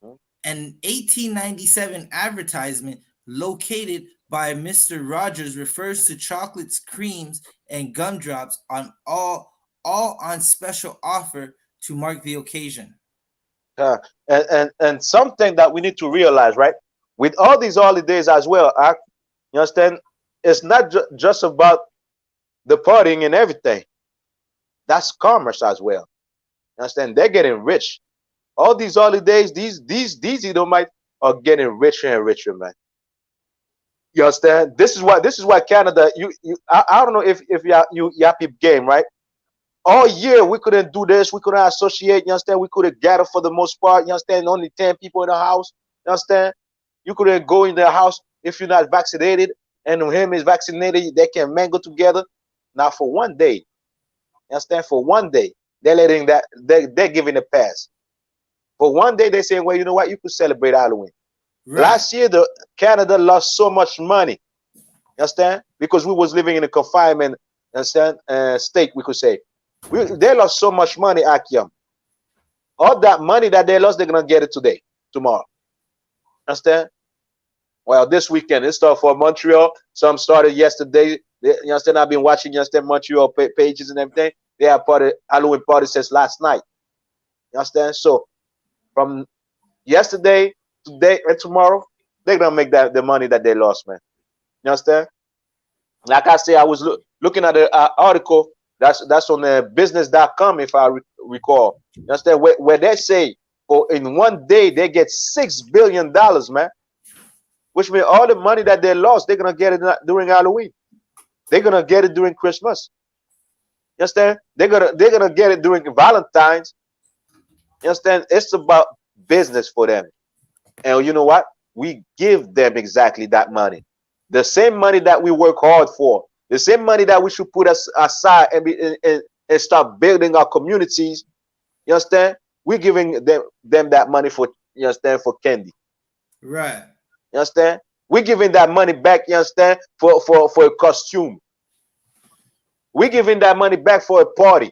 [SPEAKER 1] Mm-hmm.
[SPEAKER 2] An 1897 advertisement located by Mr. Rogers refers to chocolates, creams, and gumdrops on all on special offer to mark the occasion.
[SPEAKER 1] And something that we need to realize, right? With all these holidays as well, you understand? It's not just about the partying and everything. That's commerce as well. You understand? They're getting rich. All these holidays, these Edomites are getting richer and richer, man. You understand? This is why Canada. I don't know if you peep game, right? All year we couldn't do this. We couldn't associate. You understand? We couldn't gather for the most part. You understand? Only 10 people in the house. You understand? You couldn't go in the house if you're not vaccinated, and him is vaccinated. They can mingle together. Now for one day, you understand? For one day, they're letting that they're giving a pass. For one day, they say, well, you know what? You could celebrate Halloween.
[SPEAKER 2] Right.
[SPEAKER 1] Last year, the Canada lost so much money. You understand? Because we was living in a confinement, understand, state, we could say. They lost so much money, Akiam. All that money that they lost, they're gonna get it today, tomorrow. Understand? Well, this weekend it started for Montreal. Some started yesterday. You understand? I've been watching, you understand, Montreal pages and everything. They have Halloween party since last night. You understand? So from yesterday, today, and tomorrow, they're gonna make the money that they lost, man. You understand? Like I say, I was looking at the article that's on business.com, if I recall. You understand? Where they say in one day they get $6 billion, man. Which means all the money that they lost, they're gonna get it during Halloween. They're gonna get it during Christmas. You understand? They're gonna get it during Valentine's. You understand? It's about business for them. And you know what? We give them exactly that money. The same money that we work hard for, the same money that we should put aside and start building our communities. You understand? We're giving them that money for, you understand, for candy.
[SPEAKER 2] Right.
[SPEAKER 1] You understand? We're giving that money back, you understand, for a costume. We're giving that money back for a party.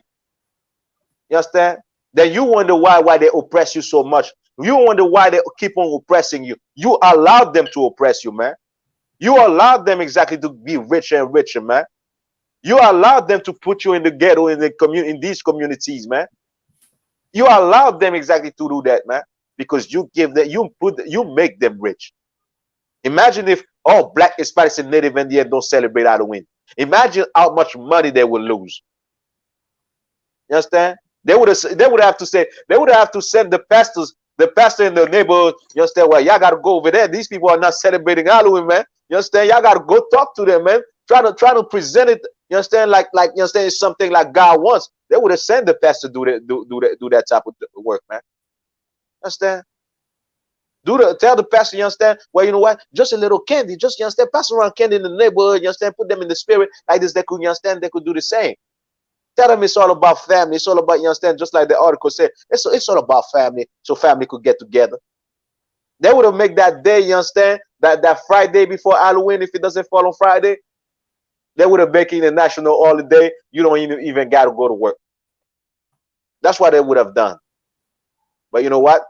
[SPEAKER 1] You understand? Then you wonder why they oppress you so much. You wonder why they keep on oppressing you. You allowed them to oppress you, man. You allowed them exactly to be richer and richer, man. You allowed them to put you in the ghetto, in the in these communities, man. You allowed them exactly to do that, man, because you give them, you make them rich. Imagine if all Black, Hispanics, and Native Indian don't celebrate Halloween. Imagine how much money they will lose. You understand? They would have to send the pastor in the neighborhood. You understand? Well, y'all gotta go over there. These people are not celebrating Halloween, man. You understand? Y'all gotta go talk to them, man. Try to present it. You understand? Like you understand, it's something like God wants. They would have sent the pastor do that type of work, man. Understand? Tell the pastor, you understand? Well, you know what? Just a little candy. Just, you understand, pass around candy in the neighborhood. You understand? Put them in the spirit like this. They could, you understand? They could do the same. Tell them it's all about family. It's all about, you understand, just like the article said, it's all about family, so family could get together. They would have made that day, you understand, that Friday before Halloween, if it doesn't fall on Friday, they would have making a national holiday. You don't even got to go to work. That's what they would have done. But you know what?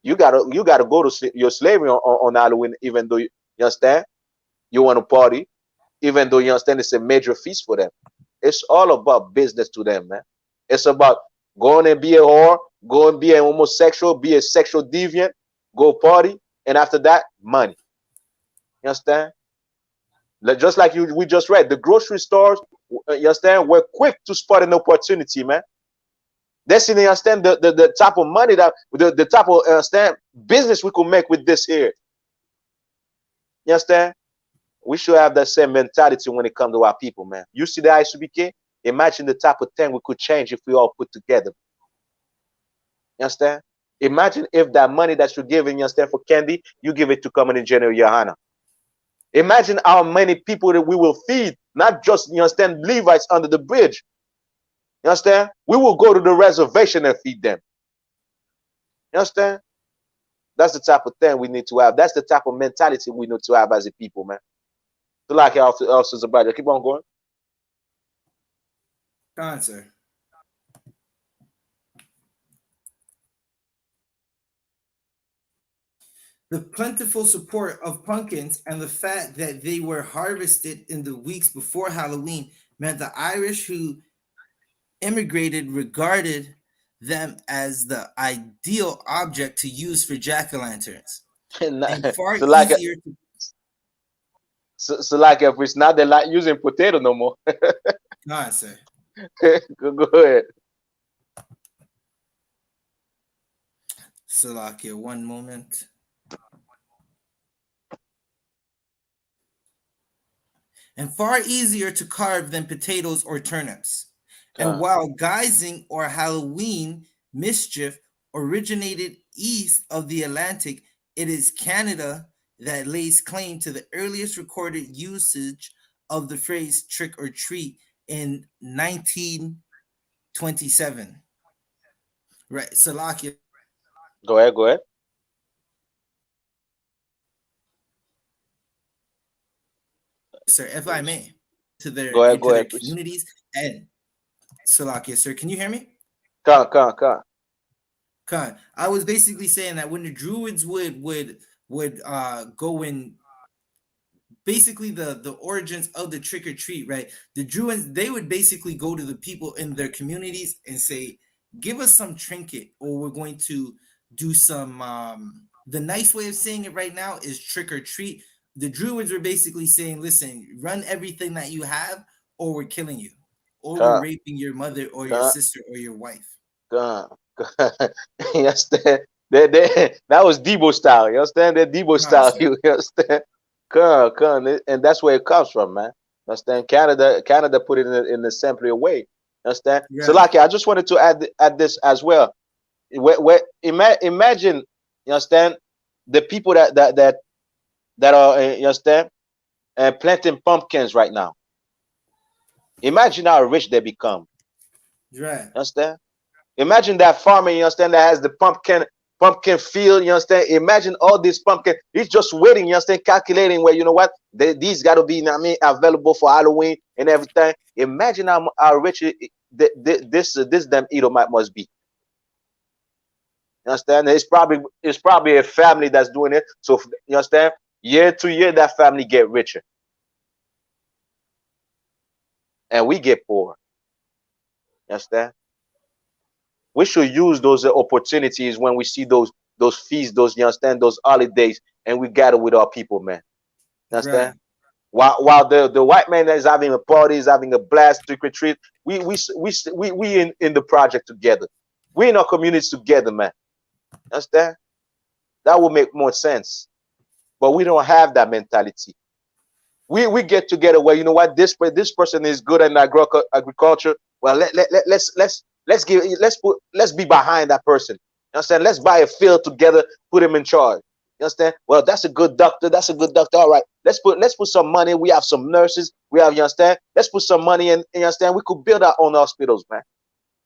[SPEAKER 1] You gotta go to your slavery on Halloween, even though you understand you want to party, even though you understand it's a major feast for them. It's all about business to them, man. It's about going and be a whore, go and be an homosexual, be a sexual deviant, go party, and after that, money. You understand? Just like we just read, the grocery stores, you understand, were quick to spot an opportunity, man. They see, they understand the type of money that the type of understand business we could make with this here. You understand? We should have that same mentality when it comes to our people, man. You see the I.S.U.P.K? Imagine the type of thing we could change if we all put together. You understand? Imagine if that money that you're giving, you understand, for candy, you give it to Company General YAHANNA. Imagine how many people that we will feed, not just, you understand, Levites under the bridge. You understand? We will go to the reservation and feed them. You understand? That's the type of thing we need to have. That's the type of mentality we need to have as a people, man. So like else is about it. Keep on going.
[SPEAKER 2] Go on, sir. The plentiful support of pumpkins and the fact that they were harvested in the weeks before Halloween meant the Irish who immigrated regarded them as the ideal object to use for jack-o'-lanterns. And far
[SPEAKER 1] so like
[SPEAKER 2] easier to
[SPEAKER 1] so like if it's not, they're not using potato no more.
[SPEAKER 2] Go on, sir.
[SPEAKER 1] Go ahead.
[SPEAKER 2] Salakia, one moment. and far easier to carve than potatoes or turnips. And
[SPEAKER 1] Con.
[SPEAKER 2] while guising or Halloween mischief originated east of the Atlantic, it is Canada that lays claim to the earliest recorded usage of the phrase trick or treat in 1927. Right, Salakia,
[SPEAKER 1] Go ahead. Go ahead.
[SPEAKER 2] sir, if I may, to their
[SPEAKER 1] Go ahead.
[SPEAKER 2] into
[SPEAKER 1] Go
[SPEAKER 2] their
[SPEAKER 1] ahead, please.
[SPEAKER 2] communities. And Salakia, sir, can you hear me?
[SPEAKER 1] Con.
[SPEAKER 2] Con. I was basically saying that when the Druids would go in, basically the origins of the trick or treat, right? The Druids, they would basically go to the people in their communities and say, give us some trinket, or we're going to do some the nice way of saying it right now is trick or treat. The Druids were basically saying, listen, run everything that you have, or we're killing you, or we're
[SPEAKER 1] Con.
[SPEAKER 2] raping your mother or your
[SPEAKER 1] Con.
[SPEAKER 2] sister or your wife.
[SPEAKER 1] Con. You understand? That was Debo style. You understand? That Debo
[SPEAKER 2] Con,
[SPEAKER 1] style.
[SPEAKER 2] sir.
[SPEAKER 1] You understand? Con. And that's where it comes from, man. You understand? Canada put it in a simpler way. You understand? So,
[SPEAKER 2] Right.
[SPEAKER 1] like, I just wanted to add this as well. Imagine, you understand, the people that are, you understand, planting pumpkins right now. Imagine how rich they become.
[SPEAKER 2] Right.
[SPEAKER 1] You understand? Imagine that farmer, you understand, that has the pumpkin field, you understand? Imagine all this pumpkin. He's just waiting, you understand, calculating where, you know what, these got to be, you know what I mean, available for Halloween and everything. Imagine how rich this damn Edomite must be. You understand? It's probably a family that's doing it. So you understand? Year to year, that family get richer, and we get poor. You understand? We should use those opportunities when we see those feasts, those, you understand, those holidays, and we gather with our people, man. You
[SPEAKER 2] Right.
[SPEAKER 1] understand? While the white man is having a party, is having a blast, trick or treat, we in the project together. We in our communities together, man. You understand? That would make more sense. But we don't have that mentality. We get together where, you know what, this person is good in agriculture. Well, let's be behind that person. You understand? Let's buy a field together, put him in charge. You understand? Well, that's a good doctor. That's a good doctor. All right, let's put some money. We have some nurses. We have, you understand? Let's put some money in. You understand? We could build our own hospitals, man.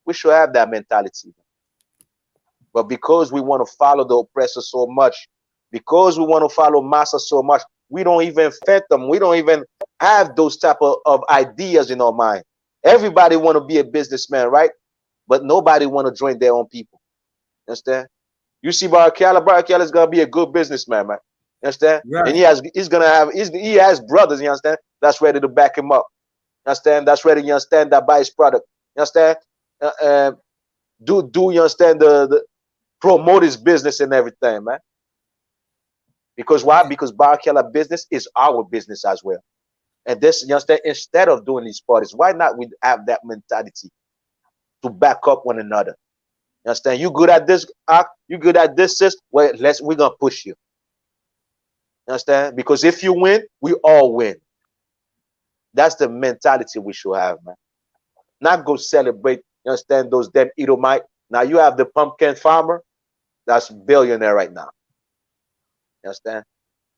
[SPEAKER 1] We should have that mentality. But because we want to follow the oppressor so much, because we want to follow massa so much, we don't even fit them. We don't even have those type of ideas in our mind. Everybody want to be a businessman, right? But nobody want to join their own people. Understand? You see Barakala is gonna be a good businessman, man. Understand? And
[SPEAKER 2] Right.
[SPEAKER 1] he has brothers, you understand, that's ready to back him up. Understand? That's ready, you understand, that buy his product. You understand? Do you understand the promote his business and everything, man? Because why? Because Barakela business is our business as well. And this, you understand, instead of doing these parties, why not we have that mentality to back up one another? You understand? You good at this act, you good at this, sis. Well, we're gonna push you. You understand? Because if you win, we all win. That's the mentality we should have, man. Not go celebrate, you understand, those damn Edomite. Now you have the pumpkin farmer, that's billionaire right now. You understand?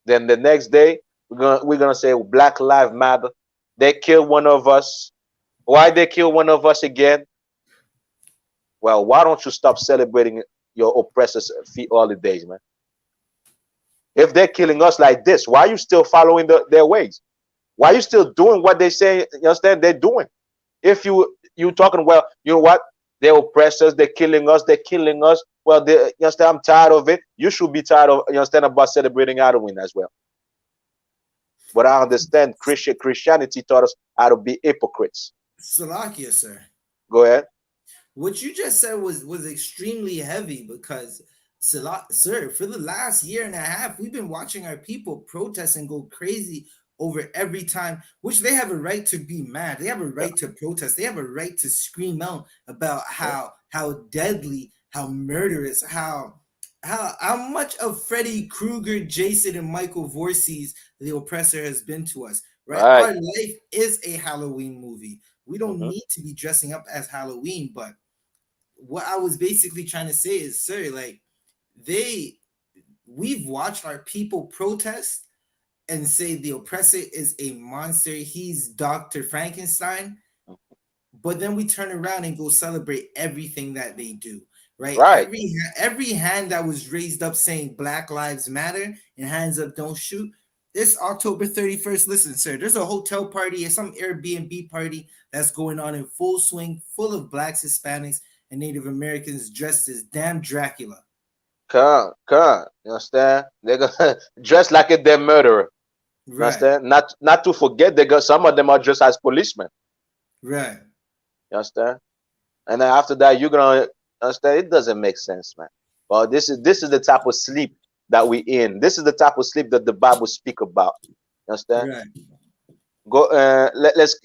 [SPEAKER 1] Then the next day, we're gonna say Black Lives Matter. They killed one of us. Why they kill one of us again? Well, why don't you stop celebrating your oppressors' holidays, man? If they're killing us like this, why are you still following their ways? Why are you still doing what they say? You understand? They're doing. If you talking, well, you know what? They're oppressors. They're killing us. They're killing us. Well, you understand? I'm tired of it. You should be tired of, you understand, about celebrating Halloween as well. But I understand Christianity taught us how to be hypocrites.
[SPEAKER 2] Salakia, sir.
[SPEAKER 1] Go ahead.
[SPEAKER 2] What you just said was extremely heavy because, sir, for the last year and a half, we've been watching our people protest and go crazy over every time, which they have a right to be mad. They have a right to protest. They have a right to scream out about how deadly, how murderous, how much of Freddy Krueger, Jason, and Michael Voorhees, the oppressor, has been to us. right?
[SPEAKER 1] Right.
[SPEAKER 2] Our life is a Halloween movie. We don't
[SPEAKER 1] Mm-hmm.
[SPEAKER 2] need to be dressing up as Halloween, but what I was basically trying to say is, sir, like we've watched our people protest and say the oppressor is a monster. He's Dr. Frankenstein. But then we turn around and go celebrate everything that they do, right?
[SPEAKER 1] Right.
[SPEAKER 2] Every hand that was raised up saying Black Lives Matter and hands up don't shoot. This October 31st, listen, sir, there's a hotel party, some Airbnb party that's going on in full swing, full of blacks, Hispanics, and Native Americans dressed as damn Dracula.
[SPEAKER 1] Come. You understand? They're gonna dress like a damn murderer. You
[SPEAKER 2] Right,
[SPEAKER 1] understand? Not to forget, they got some of them are dressed as policemen.
[SPEAKER 2] right.
[SPEAKER 1] You understand? And then after that, you're gonna understand it doesn't make sense, man. Well, this is the type of sleep that we in. This is the type of sleep that the Bible speak about. You understand?
[SPEAKER 2] Right.
[SPEAKER 1] Go.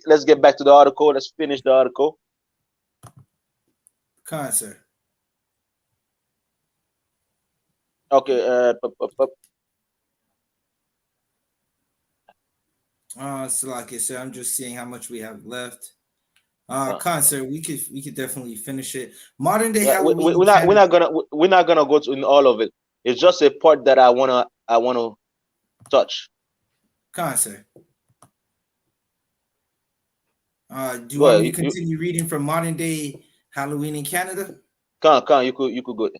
[SPEAKER 1] Let's get back to the article. Let's finish the article.
[SPEAKER 2] Come on, sir.
[SPEAKER 1] Okay.
[SPEAKER 2] Salaki, sir, I'm just seeing how much we have left. Khan, sir, we could definitely finish it. Modern day
[SPEAKER 1] Yeah,
[SPEAKER 2] Halloween.
[SPEAKER 1] we're not gonna go to in all of it. It's just a part that I wanna touch.
[SPEAKER 2] Khan, sir. Do you
[SPEAKER 1] Go
[SPEAKER 2] want
[SPEAKER 1] ahead.
[SPEAKER 2] me to continue reading from modern day Halloween in Canada?
[SPEAKER 1] Come, you could go.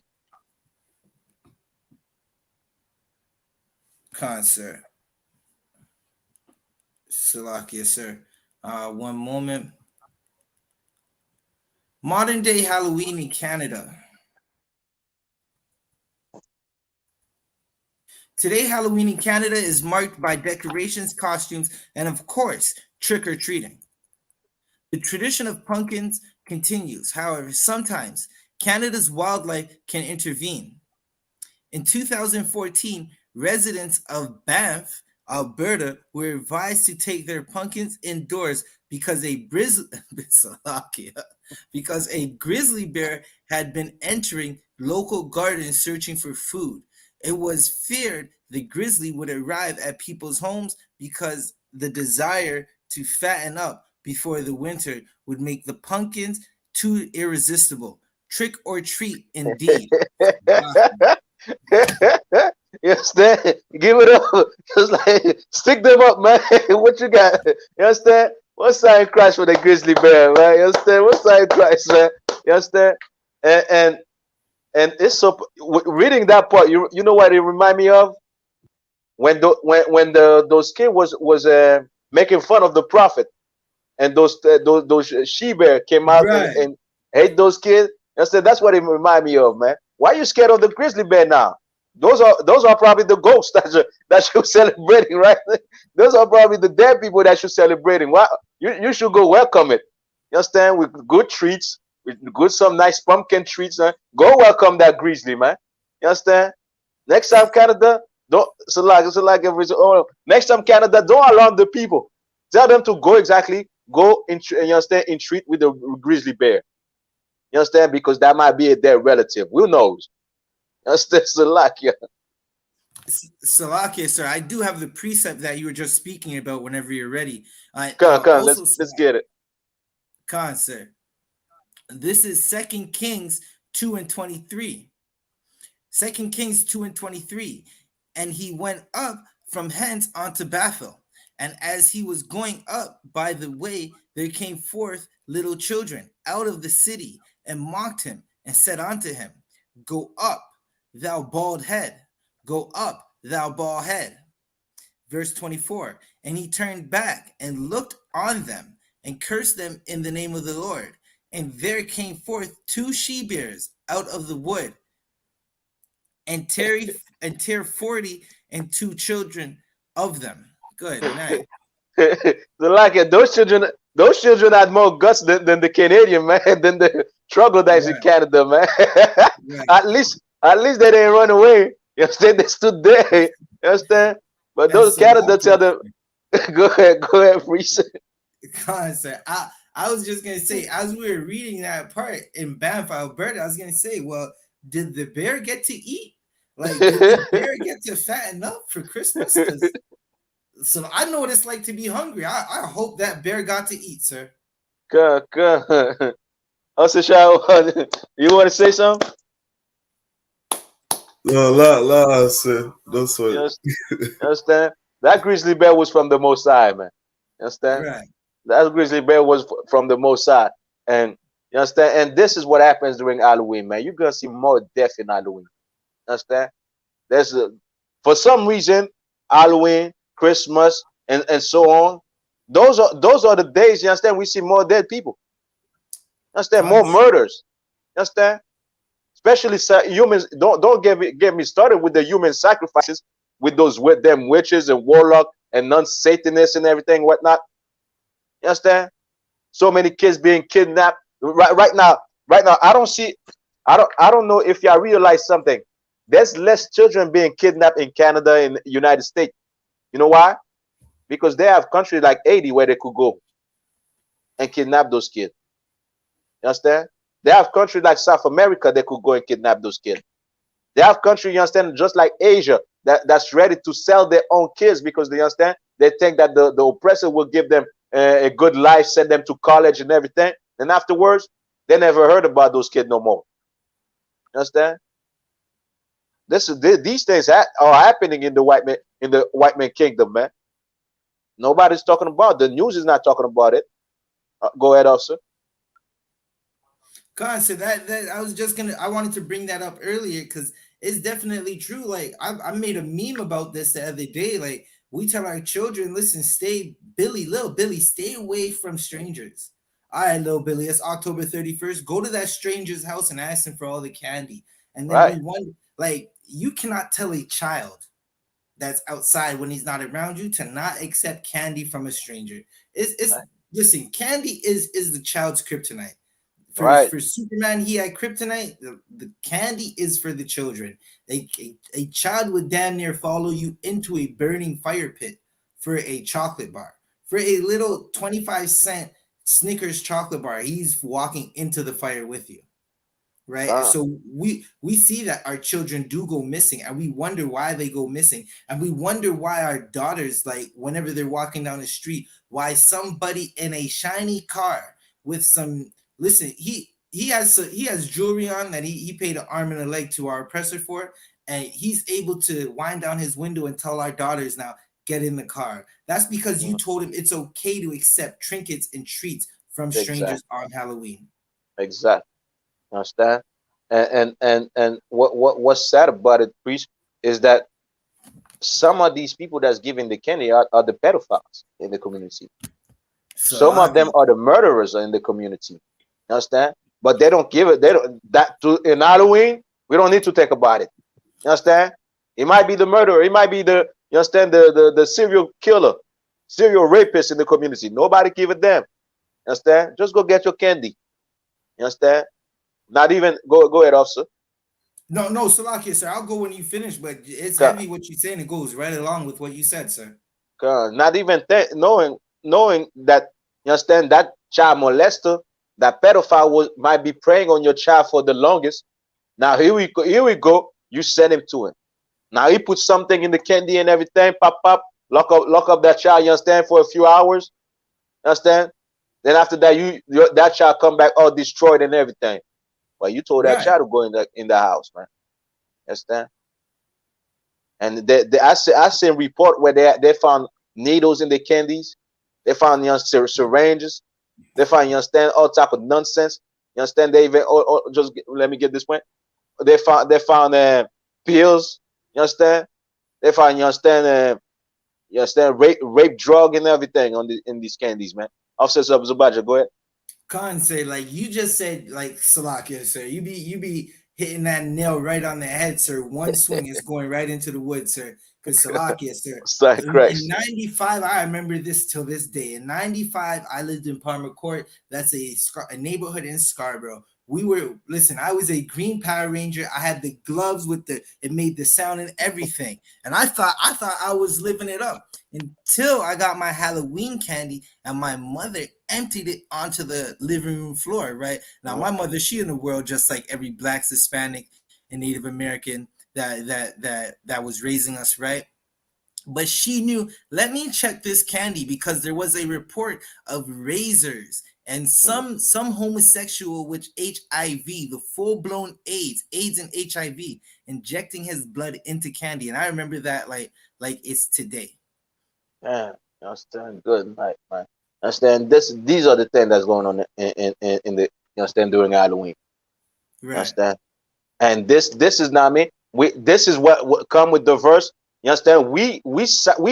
[SPEAKER 2] Khan, sir. Salakia, sir. One moment. Modern day Halloween in Canada. Today, Halloween in Canada is marked by decorations, costumes, and of course, trick-or-treating. The tradition of pumpkins continues. However, sometimes Canada's wildlife can intervene. In 2014, residents of Banff, Alberta, were advised to take their pumpkins indoors because a grizzly bear had been entering local gardens searching for food. It was feared the grizzly would arrive at people's homes because the desire to fatten up before the winter would make the pumpkins too irresistible. Trick or treat, indeed.
[SPEAKER 1] You understand? Give it up. Just like stick them up, man. What you got? You understand? What side Christ for the grizzly bear, man? You understand? What side Christ, man? You understand? And it's so reading that part. You know what it remind me of? When those kids was making fun of the prophet, and those she bear came out
[SPEAKER 2] Right.
[SPEAKER 1] and hate those kids. I said that's what it remind me of, man. Why are you scared of the grizzly bear now? Those are probably the ghosts that you're celebrating, right? Those are probably the dead people that you're celebrating. Why you should go welcome it. You understand? With good treats, with some nice pumpkin treats, man. Go welcome that grizzly, man. You understand? Next time Canada, don't next time Canada, don't alarm the people. Tell them to go you understand, in treat with the grizzly bear. You understand? Because that might be a dead relative. Who knows? You understand? Salakia.
[SPEAKER 2] Salakia, sir, I do have the precept that you were just speaking about whenever you're ready.
[SPEAKER 1] Come,
[SPEAKER 2] Also,
[SPEAKER 1] let's get it.
[SPEAKER 2] Khan, sir. This is 2 Kings 2:23. 2 Kings 2:23. And he went up from hence unto Bethel. And as he was going up by the way, there came forth little children out of the city and mocked him and said unto him, Go up, thou bald head. Go up, thou bald head. Verse 24. And he turned back and looked on them and cursed them in the name of the Lord. And there came forth 2 she-bears out of the wood, and tear 40 and 2 children of them. Good night.
[SPEAKER 1] Salakia, those children had more guts than the Canadian, man, than the troglodytes in Canada, man. At least they didn't run away. You understand? They stood there. You understand? But those Canada tell them, go ahead, Reese.
[SPEAKER 2] Sir, I was just gonna say, as we were reading that part in Banff, Alberta, I was gonna say, well, did the bear get to eat? Like, did the bear get to fatten up for Christmas? So I know what it's like to be hungry. I hope that bear got to eat, sir.
[SPEAKER 1] Good. Also, you want to say something?
[SPEAKER 3] No, la, sir. Don't sweat.
[SPEAKER 1] You understand? That grizzly bear was from the Most High, man. You understand?
[SPEAKER 2] Right.
[SPEAKER 1] That grizzly bear was from the Most High. And you understand? And this is what happens during Halloween, man. You're gonna see more death in Halloween. Understand? There's for some reason, Halloween, Christmas, and so on. Those are the days, you understand, we see more dead people. You understand? More murders. You understand? Especially humans. Don't get me started with the human sacrifices with them witches and warlock and non-Satanists and everything, whatnot. You understand? So many kids being kidnapped. Right now, I don't know if y'all realize something. There's less children being kidnapped in Canada and the United States. You know why? Because they have countries like Haiti where they could go and kidnap those kids. You understand? They have countries like South America that could go and kidnap those kids. They have countries, you understand, just like Asia, that's ready to sell their own kids because they understand, they think that the oppressor will give them a good life, send them to college and everything. And afterwards, they never heard about those kids no more. You understand? These things are happening in the white man kingdom, man. Nobody's talking about it. The news is not talking about it. Go ahead, officer.
[SPEAKER 2] God, so that I wanted to bring that up earlier because it's definitely true. Like I made a meme about this the other day. Like we tell our children, listen, little Billy, stay away from strangers. All right, little Billy, it's October 31st. Go to that stranger's house and ask him for all the candy. And then we wonder, like, you cannot tell a child that's outside when he's not around you to not accept candy from a stranger. Listen, candy is the child's kryptonite. For Superman, he had kryptonite. The candy is for the children. A child would damn near follow you into a burning fire pit for a chocolate bar. For a little 25-cent Snickers chocolate bar, he's walking into the fire with you. Right. So we see that our children do go missing, and we wonder why they go missing, and we wonder why our daughters, like whenever they're walking down the street, why somebody in a shiny car with some he has jewelry on that he paid an arm and a leg to our oppressor for, and he's able to wind down his window and tell our daughters, now get in the car. That's because you told him it's okay to accept trinkets and treats from strangers on Halloween.
[SPEAKER 1] Exactly. Understand? And what's sad about it, priest, is that some of these people that's giving the candy are the pedophiles in the community. Some of them are the murderers in the community. Understand? But they don't give it. They don't in Halloween. We don't need to think about it. You understand? It might be the murderer. It might be the serial killer, serial rapist in the community. Nobody give a damn. You understand? Just go get your candy. You understand? Not even go ahead, officer.
[SPEAKER 2] No, Salakia, sir. I'll go when you finish, but it's heavy what you're saying. It goes right along with what you said, sir.
[SPEAKER 1] Not even knowing that, you understand, that child molester, that pedophile might be preying on your child for the longest. Now here we go. You send him to him. Now he puts something in the candy and everything. Pop, lock up that child. You understand, for a few hours. You understand? Then after that, that child come back all destroyed and everything. Well, you told that child to go in the house, man. Understand? And I seen report where they found needles in the candies. They found syringes. They found, you understand, all type of nonsense. You understand? They even let me get this point. They found pills. You understand? They found, you understand, rape drug and everything in these candies, man. Officer Zubaja, go ahead.
[SPEAKER 2] Khan say, like you just said, like Salakia, sir. You be hitting that nail right on the head, sir. One swing is going right into the wood, sir. Because Salakia, sir. In 95, I remember this till this day. In 95, I lived in Palmer Court. That's a neighborhood in Scarborough. I was a green Power Ranger. I had the gloves it made the sound and everything. And I thought I was living it up until I got my Halloween candy and my mother emptied it onto the living room floor, right? Now, my mother, she in the world just like every Black, Hispanic, and Native American that was raising us, right? but she knew, let me check this candy, because there was a report of razors and some homosexual with HIV, the full-blown AIDS and HIV, injecting his blood into candy. And I remember that like it's today.
[SPEAKER 1] Yeah, you understand? Good, right. Understand? These are the things that's going on in the, you understand, during Halloween. You
[SPEAKER 2] Right.
[SPEAKER 1] understand? And this is not me. This is what come with the verse. You understand? We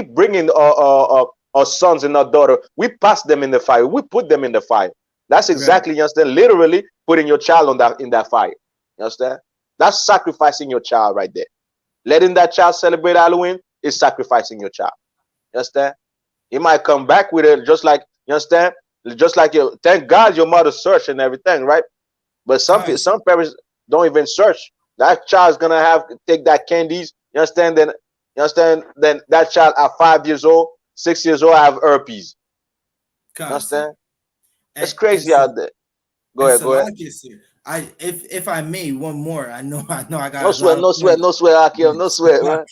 [SPEAKER 1] bring in our sons and our daughter. We pass them in the fire. We put them in the fire. That's exactly, you understand, literally putting your child in that fire. You understand? That's sacrificing your child right there. Letting that child celebrate Halloween is sacrificing your child. You understand? He might come back with it, just like, you understand, just like you. Thank God your mother searched and everything, right? But some parents don't even search. That child's gonna have to take that candies. You understand? Then that child at 5 years old, 6 years old, have herpes. You understand? It's crazy out there. Go ahead.
[SPEAKER 2] Sir, if I may, one more. I know I got
[SPEAKER 1] no sweat, Akim, no sweat, man.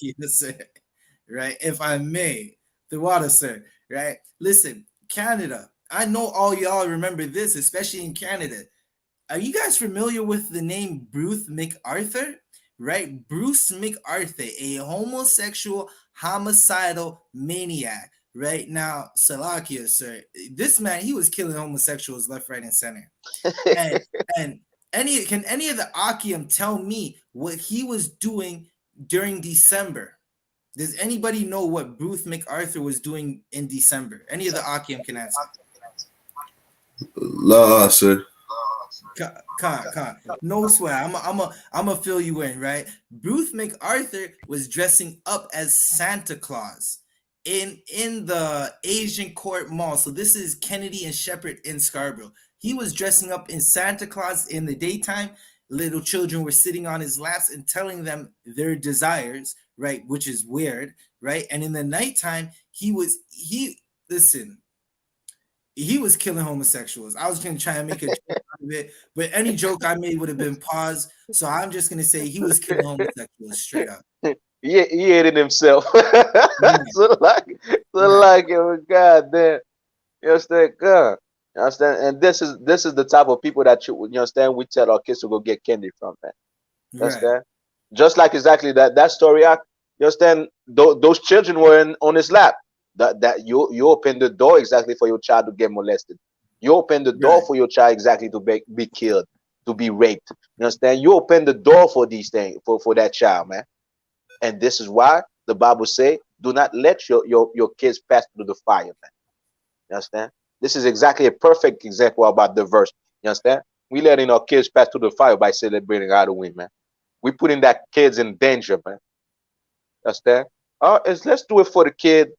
[SPEAKER 2] Right? If I may, the water, sir. Right? Listen, Canada. I know all y'all remember this, especially in Canada. Are you guys familiar with the name Bruce McArthur? Right? Bruce McArthur, a homosexual homicidal maniac. Right now, Salakia, sir. This man, he was killing homosexuals left, right, and center. and can any of the Akim tell me what he was doing during December? Does anybody know what Bruce McArthur was doing in December? Any of the Akim can answer.
[SPEAKER 3] La, sir.
[SPEAKER 2] No swear. I'm a fill you in, right? Bruce McArthur was dressing up as Santa Claus in the Asian Court Mall. So this is Kennedy and Shepherd in Scarborough. He was dressing up in Santa Claus in the daytime. Little children were sitting on his laps and telling them their desires, right? Which is weird, right? And in the nighttime, he was killing homosexuals. I was going to try and make a joke out of it, but any joke I made would have been paused. So I'm just going to say he was killing homosexuals straight up.
[SPEAKER 1] He hated himself. So like, God damn. You understand? God. You understand? And this is the type of people that you understand, we tell our kids to go get candy from, man. You understand? Just like exactly that story. You understand? Those children were on his lap. That you open the door exactly for your child to get molested. You open the door for your child exactly to be killed, to be raped. You understand? You open the door for these things for that child, man. And this is why the Bible say, do not let your kids pass through the fire, man. You understand? This is exactly a perfect example about the verse. You understand? We letting our kids pass through the fire by celebrating Halloween, man. We putting that kids in danger, man. You understand? Let's do it for the kid.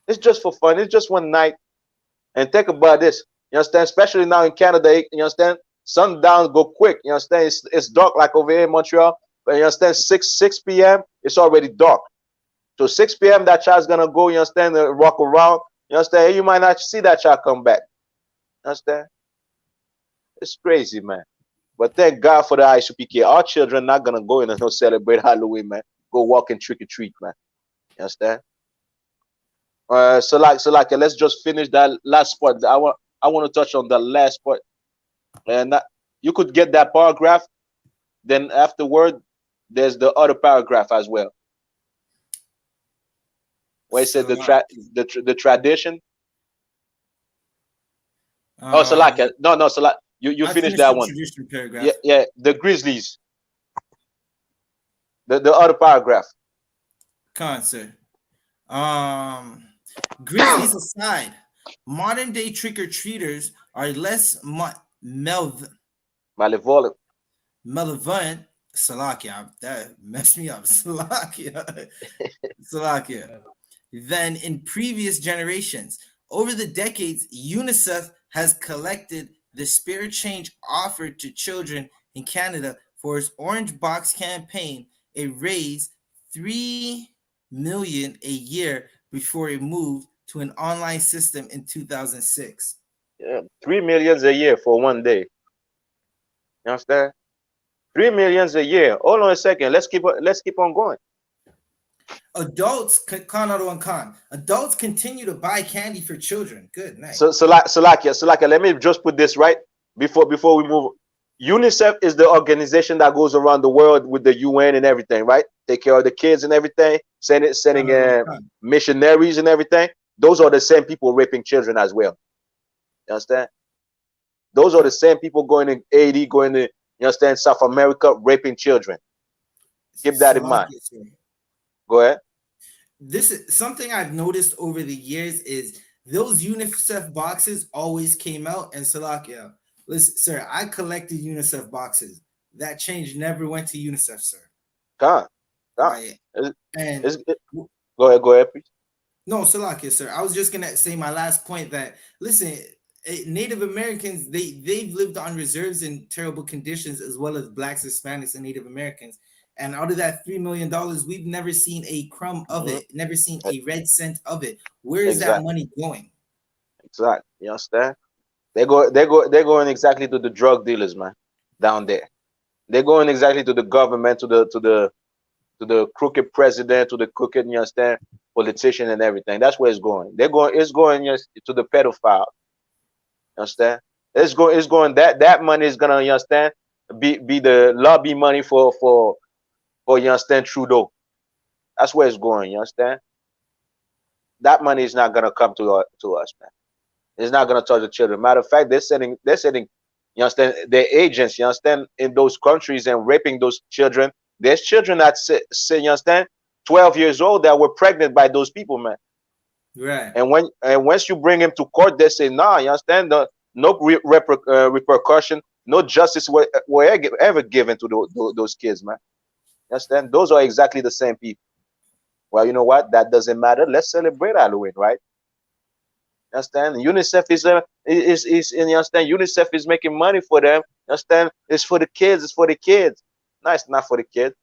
[SPEAKER 1] It's just for fun. It's just one night. And think about this. You understand? Especially now in Canada, you understand? Sundown go quick. You understand? It's dark like over here in Montreal. But you understand? 6 p.m. it's already dark. So 6 p.m. that child's gonna go, you understand, walk around. You understand? You might not see that child come back. You understand? It's crazy, man. But thank God for the I.S.U.P.K. Our children not gonna go and celebrate Halloween, man. Go walk and trick or treat, man. You understand? So let's just finish that last part. I want to touch on the last part, and you could get that paragraph. Then afterward, there's the other paragraph as well, where it said the tradition. You finished that one. Yeah, the Grizzlies. The other paragraph.
[SPEAKER 2] Concert. Grizzlies aside, modern day trick-or-treaters are less malevolent. Salakia, that messed me up. Salakia. Than in previous generations. Over the decades, UNICEF has collected the spirit change offered to children in Canada for its Orange Box campaign. It raised $3 million a year before it moved to an online system in 2006.
[SPEAKER 1] Yeah, $3 million a year for one day. You understand? $3 million a year. Hold on a second. Let's keep on going.
[SPEAKER 2] Adults, Conado and Con, adults continue to buy candy for children. Good night.
[SPEAKER 1] So let me just put this right before we move. UNICEF is the organization that goes around the world with the UN and everything, right? Take care of the kids and everything, sending missionaries and everything. Those are the same people raping children as well. You understand? Those are the same people going to Haiti, going to, you understand, South America, raping children. Keep that in mind. Go ahead.
[SPEAKER 2] This is something I've noticed over the years is those UNICEF boxes always came out, and Salakia, listen, sir, I collected UNICEF boxes. That change never went to UNICEF, sir.
[SPEAKER 1] Come on.
[SPEAKER 2] Right. And
[SPEAKER 1] go ahead, please.
[SPEAKER 2] No, Salakia, sir. I was just gonna say my last point that listen, Native Americans, they've lived on reserves in terrible conditions, as well as blacks, Hispanics, and Native Americans. And out of that $3 million, we've never seen a crumb of it, never seen a red cent of it. Where is that money going?
[SPEAKER 1] Exactly. You understand? They're going exactly to the drug dealers, man, down there. They're going exactly to the government, to the crooked president, to the crooked, you understand, politician and everything. That's where it's going. It's going to the pedophile. You understand? It's going that money is gonna, you understand, be the lobby money for you understand, Trudeau. That's where it's going. You understand? That money is not gonna come to us, man. It's not gonna touch the children. Matter of fact, they're sending, you understand, their agents, you understand, in those countries and raping those children. There's children that say, you understand, 12 years old that were pregnant by those people, man.
[SPEAKER 2] Right.
[SPEAKER 1] And once you bring him to court, they say, nah, you understand, no repercussion, no justice were ever given to those kids, man. You understand? Those are exactly the same people. Well, you know what? That doesn't matter. Let's celebrate Halloween, right? You understand? UNICEF is you understand? UNICEF is making money for them. You understand? It's for the kids. It's for the kids. No, it's not for the kids.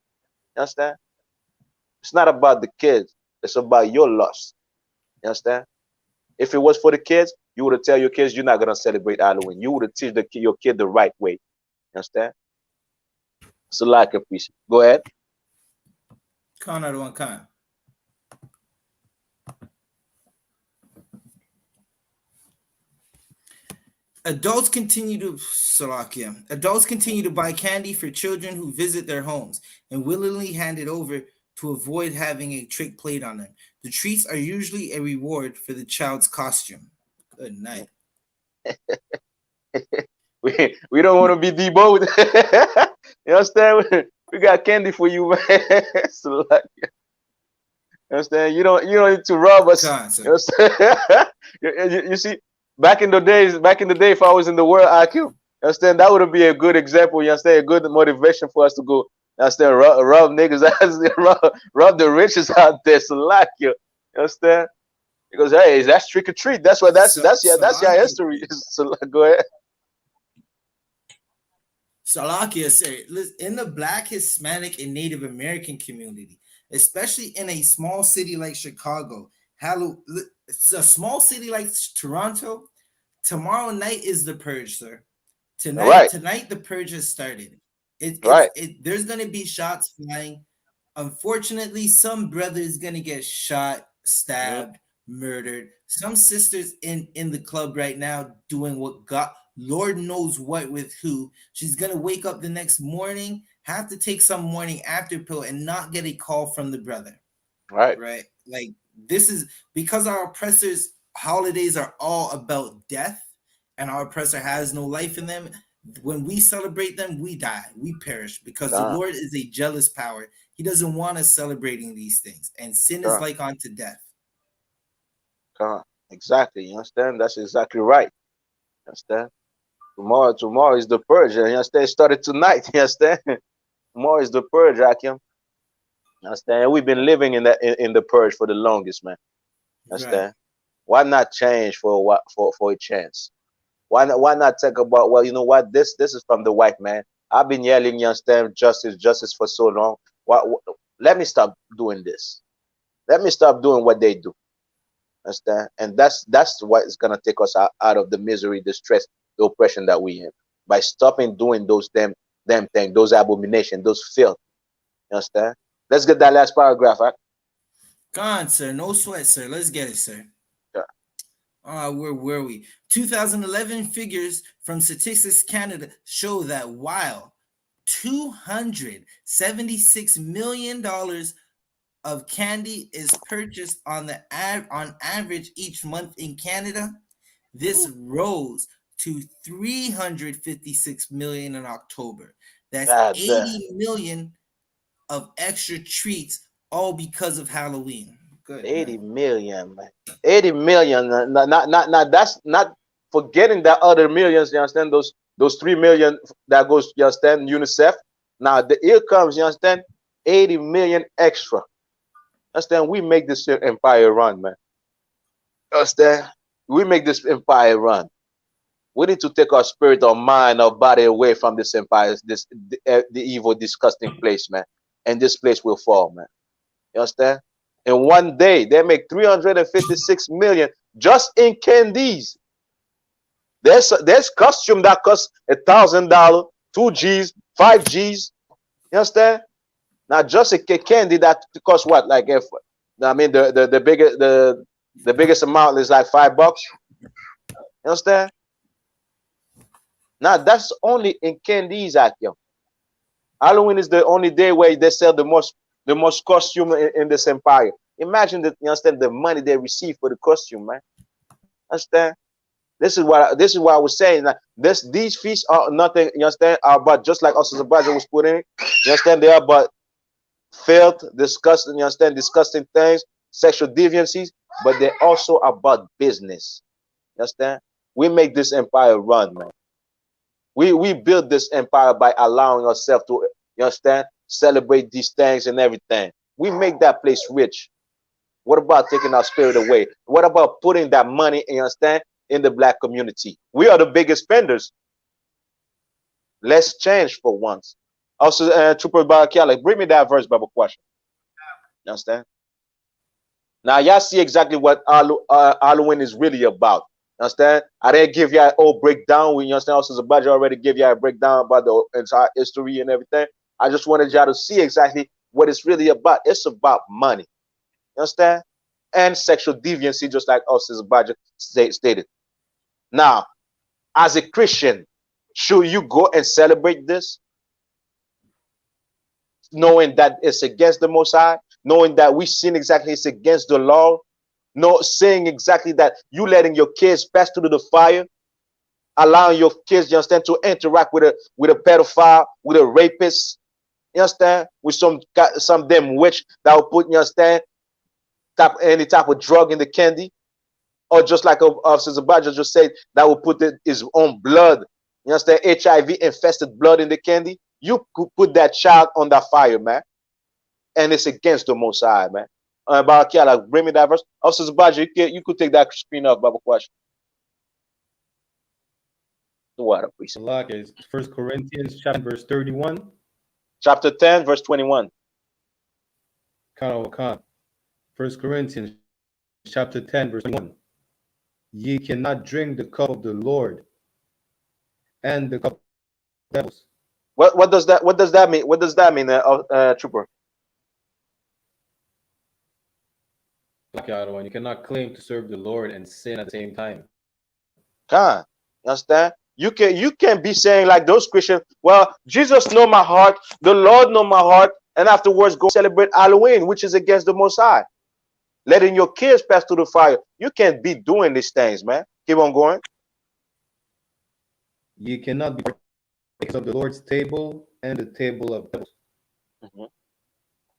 [SPEAKER 1] You understand? It's not about the kids. It's about your loss. You understand? If it was for the kids, you would have tell your kids you're not gonna celebrate Halloween. You would have teach your kid the right way. You understand? So like a piece. Go ahead.
[SPEAKER 2] Conrad one kind. Adults continue to buy candy for children who visit their homes and willingly hand it over to avoid having a trick played on them. The treats are usually a reward for the child's costume. Good night.
[SPEAKER 1] we don't want to be deboed. You understand? We got candy for you, man. So like, you understand? You don't need to rob us. You understand? you see, back in the day, if I was in the world IQ, you understand, that would be a good example. You understand, a good motivation for us to go. You understand, rob niggas, rob the riches out there. So like you understand? Because hey, that's trick or treat. That's what that's your history. So go ahead.
[SPEAKER 2] Salakia said, in the Black, Hispanic, and Native American community, especially in a small city like Chicago, it's a small city like Toronto, tomorrow night is the purge, sir. Tonight the purge has started. There's going to be shots flying. Unfortunately, some brother is going to get shot, stabbed, murdered. Some sisters in the club right now doing what Lord knows what with who. She's gonna wake up the next morning, have to take some morning after pill, and not get a call from the brother. Right. Like, this is because our oppressors' holidays are all about death, and our oppressor has no life in them. When we celebrate them, we die, we perish, because the Lord is a jealous power. He doesn't want us celebrating these things, and sin is like unto death.
[SPEAKER 1] Exactly. You understand? That's exactly right. You understand? Tomorrow is the purge. You understand? It started tonight. You understand? Tomorrow is the purge, Hakim. You understand? We've been living in the purge for the longest, man. You understand? Right. Why not change for a chance? Why not talk about, well, you know what? This is from the white man. I've been yelling, you understand, justice for so long. Let me stop doing this. Let me stop doing what they do. Understand? And that's what is gonna take us out of the misery, the stress, the oppression that we in, by stopping doing those damn things, those abominations, those filth. You understand? Let's get that last paragraph, right?
[SPEAKER 2] Come on, sir. No sweat, sir. Let's get it, sir.
[SPEAKER 1] Yeah.
[SPEAKER 2] Where were we? 2011 figures from Statistics Canada show that while $276 million of candy is purchased on average each month in Canada, this rose to 356 million in October. That's
[SPEAKER 1] God
[SPEAKER 2] 80
[SPEAKER 1] damn.
[SPEAKER 2] million of extra treats, all because of Halloween. Good
[SPEAKER 1] 80
[SPEAKER 2] man.
[SPEAKER 1] million, man. 80 million. Not that's not forgetting that other millions, you understand? Those 3 million that goes, you understand, UNICEF. Now here comes, you understand, 80 million extra. Understand? We make this empire run, man. Understand? We make this empire run. We need to take our spirit, our mind, our body away from this empire, the evil, disgusting place, man. And this place will fall, man. You understand? In one day, they make 356 million just in candies. There's costume that costs $1,000, 2 Gs, 5 Gs. You understand? Now just a candy that costs what? Like if I mean the biggest amount is like $5. You understand? Now that's only in candies, Akim. Halloween is the only day where they sell the most costume in this empire. Imagine that, you understand, the money they receive for the costume, man. Understand? This is what I was saying. That these feasts are nothing, you understand, are but just like us as a budget was put in. You understand, they are but filth, disgusting, you understand, disgusting things, sexual deviancies, but they're also about business. You understand? We make this empire run, man. We build this empire by allowing ourselves to, you understand, celebrate these things and everything. We make that place rich. What about taking our spirit away? What about putting that money, you understand, in the black community? We are the biggest spenders. Let's change for once. Also, Trooper Barakiala, bring me that verse, Bible question. You understand? Now, y'all see exactly what Halloween is really about. You understand? I didn't give you a whole breakdown. You understand? Also, the budget already give you a breakdown about the entire history and everything. I just wanted y'all to see exactly what it's really about. It's about money. You understand? And sexual deviancy, just like us as a budget stated. Now, as a Christian, should you go and celebrate this? Knowing that it's against the Most High, knowing that we sin exactly, it's against the law, saying exactly that you letting your kids pass through the fire, allowing your kids, you understand, to interact with a pedophile, with a rapist, you understand, with some damn witch that will put, you understand, any type of drug in the candy, or just like Officer Zabaja just said, that will put his own blood, you understand, HIV infested blood in the candy. You could put that child on that fire, man, and it's against the Most High, man. Barakiala, bring me that verse. Officer Zabaja, you could take that screen off, Bible question. What a priest.
[SPEAKER 4] Is 1 Corinthians chapter verse 31.
[SPEAKER 1] Chapter 10, verse 21.
[SPEAKER 4] 1 Corinthians chapter 10, verse 21. Ye cannot drink the cup of the Lord and the cup of devils.
[SPEAKER 1] What does that mean? What does that mean, Trooper?
[SPEAKER 4] And you cannot claim to serve the Lord and sin at the same time.
[SPEAKER 1] God, you understand? You can be saying like those Christians, well, Jesus know my heart, the Lord know my heart, and afterwards go celebrate Halloween, which is against the Most High. Letting your kids pass through the fire. You can't be doing these things, man. Keep on going.
[SPEAKER 4] Ye cannot be partakers of the Lord's table and the table of devils.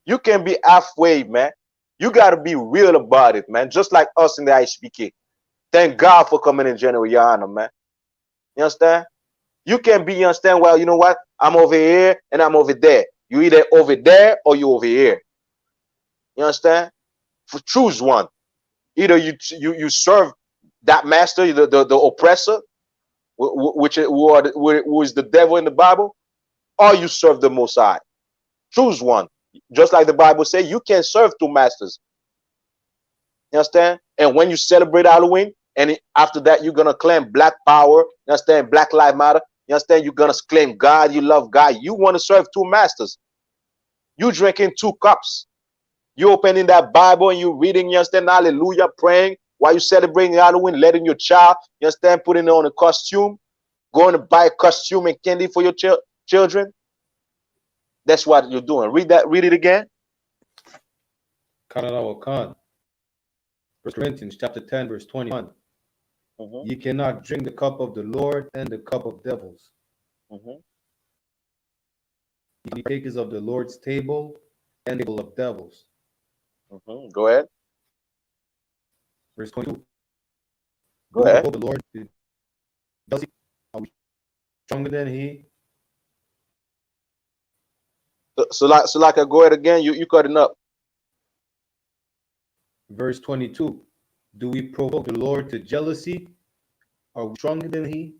[SPEAKER 1] You can be halfway, man. You got to be real about it, man. Just like us in the I.S.U.P.K. Thank God for coming in January, YAHANNA, man. You understand? You can be, you understand, well, you know what? I'm over here and I'm over there. You either over there or you over here. You understand? Choose one. Either you serve that master, the oppressor, who is the devil in the Bible, or you serve the Most High. Choose one. Just like the Bible says, you can't serve two masters. You understand? And when you celebrate Halloween, and after that, you're going to claim Black Power, you understand? Black Lives Matter, you understand? You're going to claim God, you love God. You want to serve two masters. You drinking two cups. You opening that Bible and you reading, you understand, hallelujah, praying while you celebrating Halloween, letting your child, you understand, putting on a costume, going to buy a costume and candy for your children. That's what you're doing. Read it again.
[SPEAKER 4] Khan. 1 Corinthians chapter 10, verse 21. Ye cannot drink the cup of the Lord and the cup of devils. Ye partakers of the Lord's table and the table of devils.
[SPEAKER 1] Go ahead.
[SPEAKER 4] Verse 22.
[SPEAKER 1] Go ahead.
[SPEAKER 4] The Lord, are we stronger than he?
[SPEAKER 1] So like I go ahead again. You cutting up.
[SPEAKER 4] Verse 22. Do we provoke the Lord to jealousy? Are we stronger than he?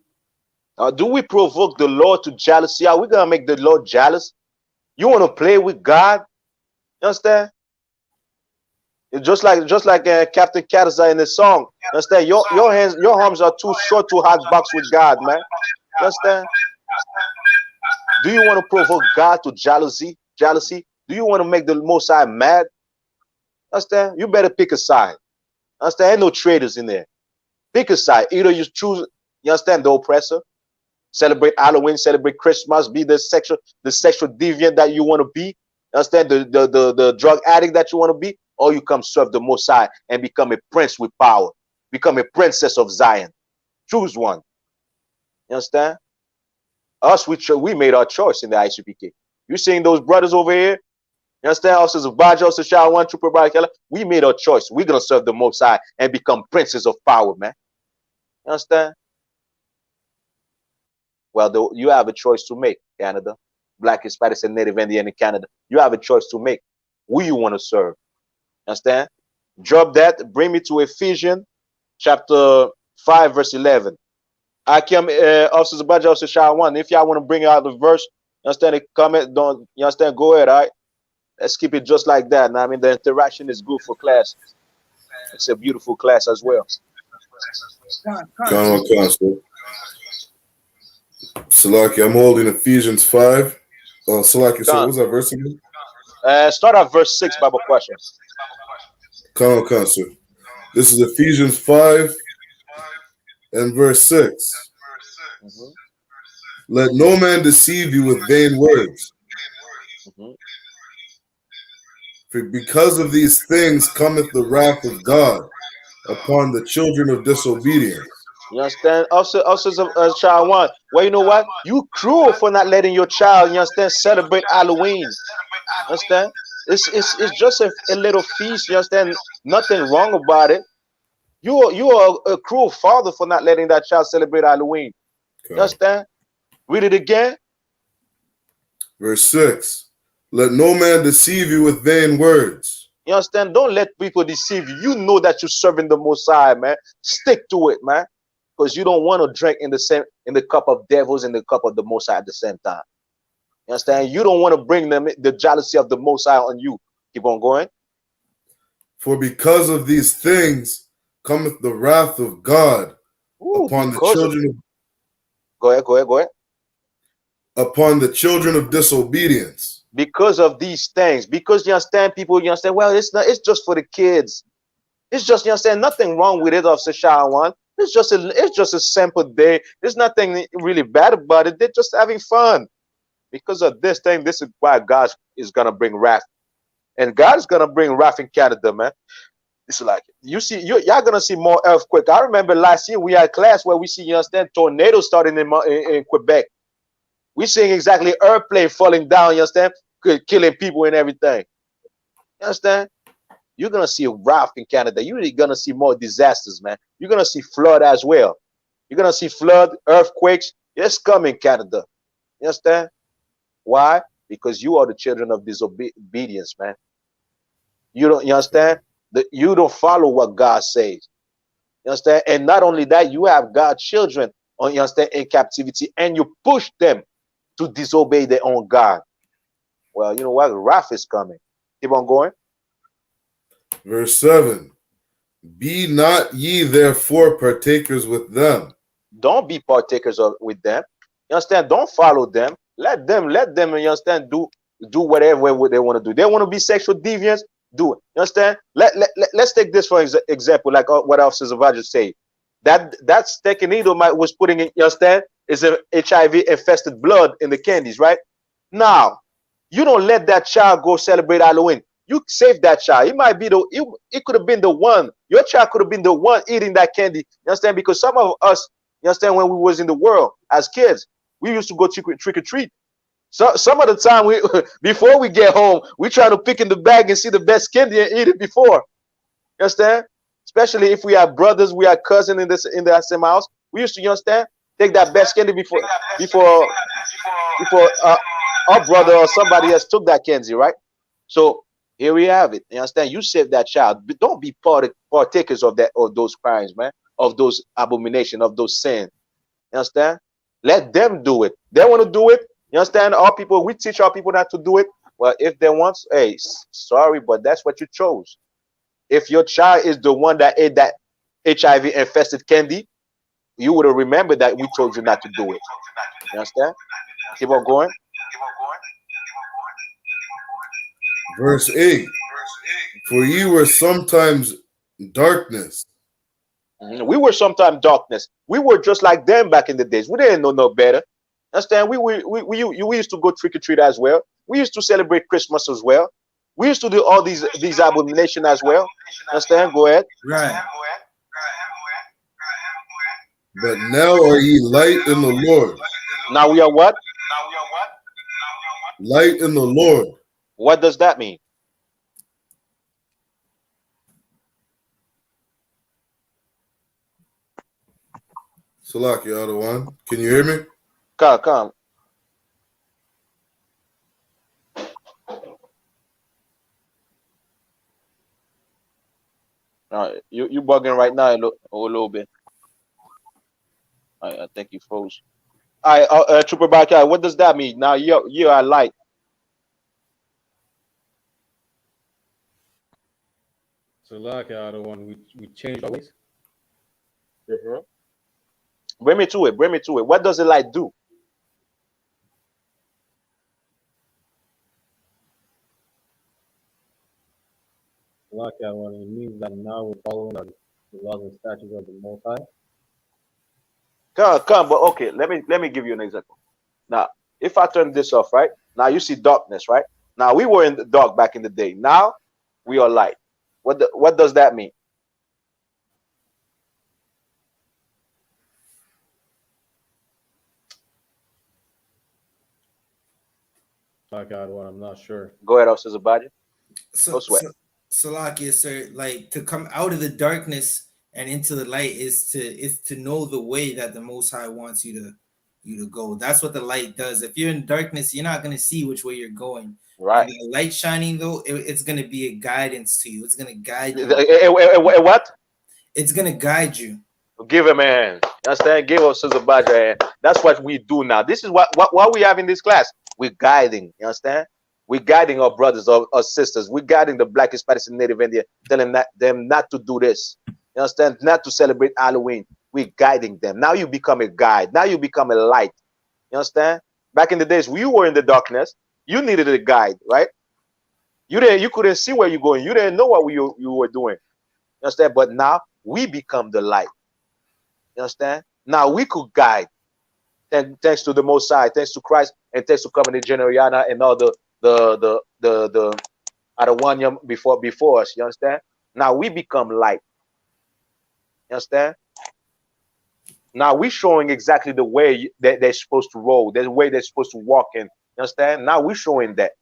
[SPEAKER 1] Do we provoke the Lord to jealousy? Are we gonna make the Lord jealous? You want to play with God? You understand? It's just like Captain Kataza in the song. You understand? Your arms are too short to hot box with God, man. You understand? Do you want to provoke God to jealousy? Do you want to make the Most High mad? Understand? You better pick a side. Understand? Ain't no traitors in there. Pick a side. Either you choose, you understand, the oppressor. Celebrate Halloween, celebrate Christmas, be the sexual deviant that you want to be. Understand? The drug addict that you want to be, or you come serve the Most High and become a prince with power. Become a princess of Zion. Choose one. You understand? Us, we made our choice in the I.S.U.P.K. You seeing those brothers over here? You understand? Officers of Baja, officers of SHALAM, Trooper Barakela. We made our choice. We're gonna serve the Most High and become princes of power, man. You understand? Well, you have a choice to make, Canada. Black, Hispanic, and Native Indian in Canada. You have a choice to make. Who you want to serve. Understand? Drop that. Bring me to Ephesians chapter 5, verse 11. I come, officers of Baja, officers of SHALAM. If y'all want to bring out the verse, you understand? A comment, don't you understand? Go ahead, all right? Let's keep it just like that. Now, I mean, the interaction is good for class. It's a beautiful class as well.
[SPEAKER 3] Salaki, I'm holding Ephesians 5. Salaki, so what was that verse again?
[SPEAKER 1] Start at verse 6, Bible question.
[SPEAKER 3] Come on, sir. This is Ephesians 5 and verse 6. Let no man deceive you with vain words. For because of these things cometh the wrath of God upon the children of disobedience.
[SPEAKER 1] You understand? Officers of child one. Well, you know what? You cruel for not letting your child, you understand, celebrate Halloween. You understand? It's just a little feast. You understand? Nothing wrong about it. You are a cruel father for not letting that child celebrate Halloween. Okay. You understand? Read it again.
[SPEAKER 3] Verse 6. Let no man deceive you with vain words.
[SPEAKER 1] You understand? Don't let people deceive you. You know that you're serving the Most High, man. Stick to it, man. Because you don't want to drink in the cup of devils and the cup of the Most High at the same time. You understand? You don't want to bring them the jealousy of the Most High on you. Keep on going.
[SPEAKER 3] For because of these things cometh the wrath of God upon the children of...
[SPEAKER 1] Go ahead.
[SPEAKER 3] Upon the children of disobedience.
[SPEAKER 1] Because of these things. Because you understand, people, you understand, well, it's just for the kids. It's just, you understand, nothing wrong with it, Officer Shawan. It's just a simple day. There's nothing really bad about it. They're just having fun. Because of this thing, this is why God is gonna bring wrath. And God is gonna bring wrath in Canada, man. It's like you see, y'all gonna see more earthquake. I remember last year we had class where we see, you understand, tornadoes starting in Quebec. We seeing exactly airplane falling down, you understand, killing people and everything. You understand? You're gonna see a wrath in Canada. You're really gonna see more disasters, man. You're gonna see flood as well. You're gonna see flood, earthquakes. It's coming, Canada. You understand? Why? Because you are the children of disobedience, man. You understand? That you don't follow what God says. You understand? And not only that, you have God's children on, you understand, in captivity, and you push them to disobey their own God. Well, you know what? Wrath is coming. Keep on going.
[SPEAKER 3] Verse 7. Be not ye therefore partakers with them.
[SPEAKER 1] Don't be partakers with them. You understand? Don't follow them. Let them, you understand, do whatever they want to do. They want to be sexual deviants. do it. You understand? Let's take this for example, like what Officer Zavadja say. That sticky needle was putting in, you understand, is a HIV infested blood in the candies, right? Now, you don't let that child go celebrate Halloween. You save that child. It might be it could have been the one. Your child could have been the one eating that candy. You understand? Because some of us, you understand, when we was in the world as kids, we used to go trick or treat. So some of the time we before we get home, we try to pick in the bag and see the best candy and eat it before. You understand? Especially if we have brothers, we have cousins in the same house. We used to, you understand, take that best candy before our brother or somebody else took that candy, right? So here we have it. You understand? You save that child, but don't be partakers of those crimes, man, of those abominations, of those sins. You understand? Let them do it. They want to do it. You understand? Our people, we teach our people not to do it. Well, if they want, hey, sorry, but that's what you chose. If your child is the one that ate that HIV infested candy, you would have remembered that we told you not to do it. You understand? Keep on going.
[SPEAKER 3] Verse 8. For you were sometimes darkness.
[SPEAKER 1] We were sometimes darkness. We were just like them back in the days. We didn't know no better. Understand? We used to go trick or treat as well. We used to celebrate Christmas as well. We used to do all these abominations as well. Understand? Go ahead.
[SPEAKER 2] Right.
[SPEAKER 3] But now are ye light in the Lord.
[SPEAKER 1] Now we are what?
[SPEAKER 3] Light in the Lord.
[SPEAKER 1] What does that mean?
[SPEAKER 3] Salaki, other one. Can you hear me?
[SPEAKER 1] Come. You bugging right now a little bit. I think you froze. All right, Trooper Backyard, what does that mean? Now you are light.
[SPEAKER 4] So like the one we changed our ways.
[SPEAKER 1] Bring me to it. What does the light do?
[SPEAKER 4] Like that one, it means that now we're following the laws and statutes of the Most High.
[SPEAKER 1] Come, but okay, let me give you an example. Now, if I turn this off, right? Now you see darkness, right? Now we were in the dark back in the day. Now we are light. What does that mean?
[SPEAKER 4] Like that one, I'm not sure.
[SPEAKER 1] Go ahead, Officer Zabadi.
[SPEAKER 2] So,
[SPEAKER 1] No sweat.
[SPEAKER 2] Salakia, sir, like to come out of the darkness and into the light is to know the way that the Most High wants you to go. That's what the light does. If you're in darkness, you're not going to see which way you're going.
[SPEAKER 1] Right.
[SPEAKER 2] And the light shining though, it's going to be a guidance to you. It's going to guide you.
[SPEAKER 1] What?
[SPEAKER 2] It's going to guide you.
[SPEAKER 1] Give him a hand. Understand? Give us Zabadi a hand. That's what we do now. This is what we have in this class. We're guiding. You understand? We're guiding our brothers or sisters. We're guiding the Black, Hispanics, and Native Indian, telling them not to do this. You understand? Not to celebrate Halloween. We're guiding them. Now you become a guide. Now you become a light. You understand? Back in the days, when you were in the darkness, you needed a guide, right? You couldn't see where you're going. You didn't know what you were doing. You understand? But now we become the light. You understand? Now we could guide. Thanks to the Most High, thanks to Christ, and thanks to Covenant Generaliana and all the one before us. You understand? Now we become light. You understand? Now we're showing exactly the way that they're supposed to roll, the way they're supposed to walk in. You understand? Now we're showing that.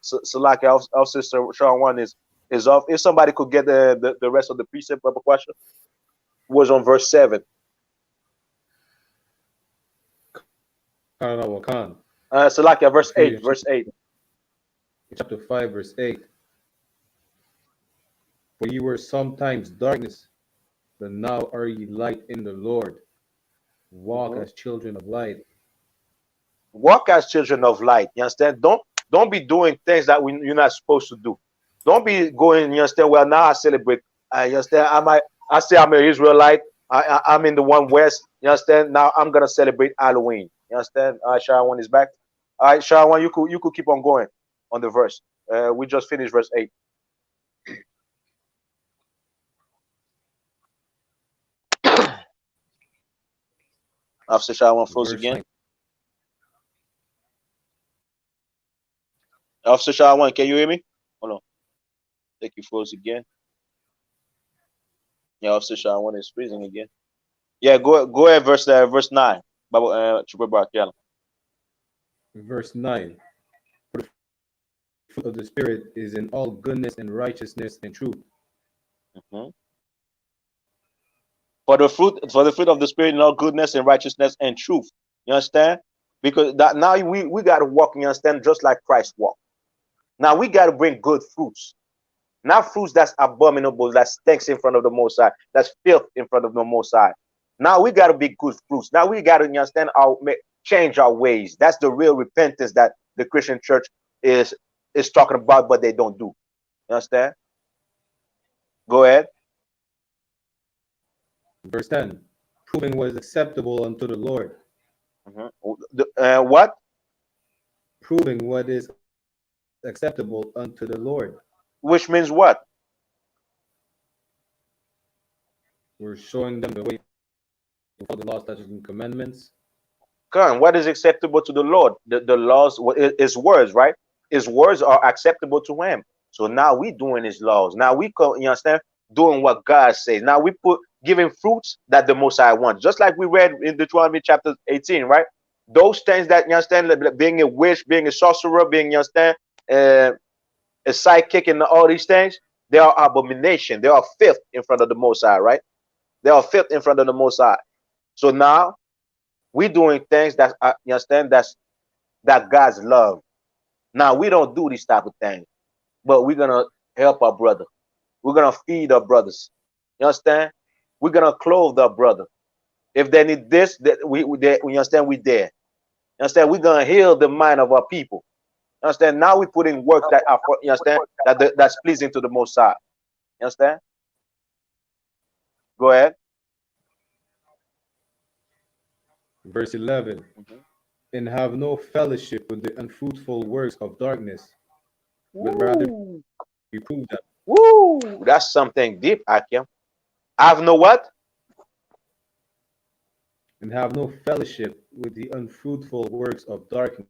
[SPEAKER 1] So like our sister Sean one is off. If somebody could get the rest of the precept of a question, was on verse 7. So like verse 8.
[SPEAKER 4] Chapter 5, verse 8. For you were sometimes darkness, but now are ye light in the Lord. Walk as children of light.
[SPEAKER 1] Walk as children of light. You understand? Don't be doing things that you're not supposed to do. Don't be going, you understand? Well, now I celebrate. You understand? I say I'm an Israelite. I'm in the one West. You understand? Now I'm gonna celebrate Halloween. You understand? All right, Sharon one is back. All right, Sharon one, you could keep on going on the verse. We just finished verse 8. Officer Shalom froze
[SPEAKER 4] Verse
[SPEAKER 1] again.
[SPEAKER 4] 9.
[SPEAKER 1] Officer Shalom, can you hear me? Hold on. I think you froze again. Yeah, Officer Shalom is freezing again. Yeah, go ahead, verse 9. Bible Trooper Brock, yeah.
[SPEAKER 4] Verse 9. For the fruit of the Spirit is in all goodness and righteousness and truth.
[SPEAKER 1] Mhm. For the fruit of the Spirit in all goodness and righteousness and truth. You understand? Because that now we got to walk, you understand, just like Christ walked. Now we got to bring good fruits. Not fruits that's abominable, that stinks in front of the Most High, that's filth in front of the Most High. Now we got to be good fruits. Now we got to understand change our ways. That's the real repentance that the Christian church is talking about, but they don't do. You understand? Go ahead.
[SPEAKER 4] Verse 10. Proving what is acceptable unto the Lord.
[SPEAKER 1] What?
[SPEAKER 4] Proving what is acceptable unto the Lord.
[SPEAKER 1] Which means what?
[SPEAKER 4] We're showing them the way to follow the law, statutes, and commandments.
[SPEAKER 1] What is acceptable to the Lord? The laws, his words, right? His words are acceptable to him. So now we doing his laws. Now we you understand, doing what God says. Now we giving fruits that the Most High wants. Just like we read in Deuteronomy chapter 18, right? Those things that you understand, being a witch, being a sorcerer, being, you understand, a sidekick, and all these things, they are abomination. They are filth in front of the Most High, right? They are filth in front of the Most High. So now we doing things that you understand, that God's love. Now we don't do these type of things, but we're gonna help our brother. We're gonna feed our brothers. You understand? We're gonna clothe our brother. If they need this, that we understand, we there. You understand? We're gonna heal the mind of our people. You understand? Now we put in work that are, you understand, that's pleasing to the Most High. You understand? Go ahead.
[SPEAKER 4] Verse 11. And have no fellowship with the unfruitful works of darkness, but rather reprove them.
[SPEAKER 1] Woo! That's something deep, Akim. Have no what?
[SPEAKER 4] And have no fellowship with the unfruitful works of darkness.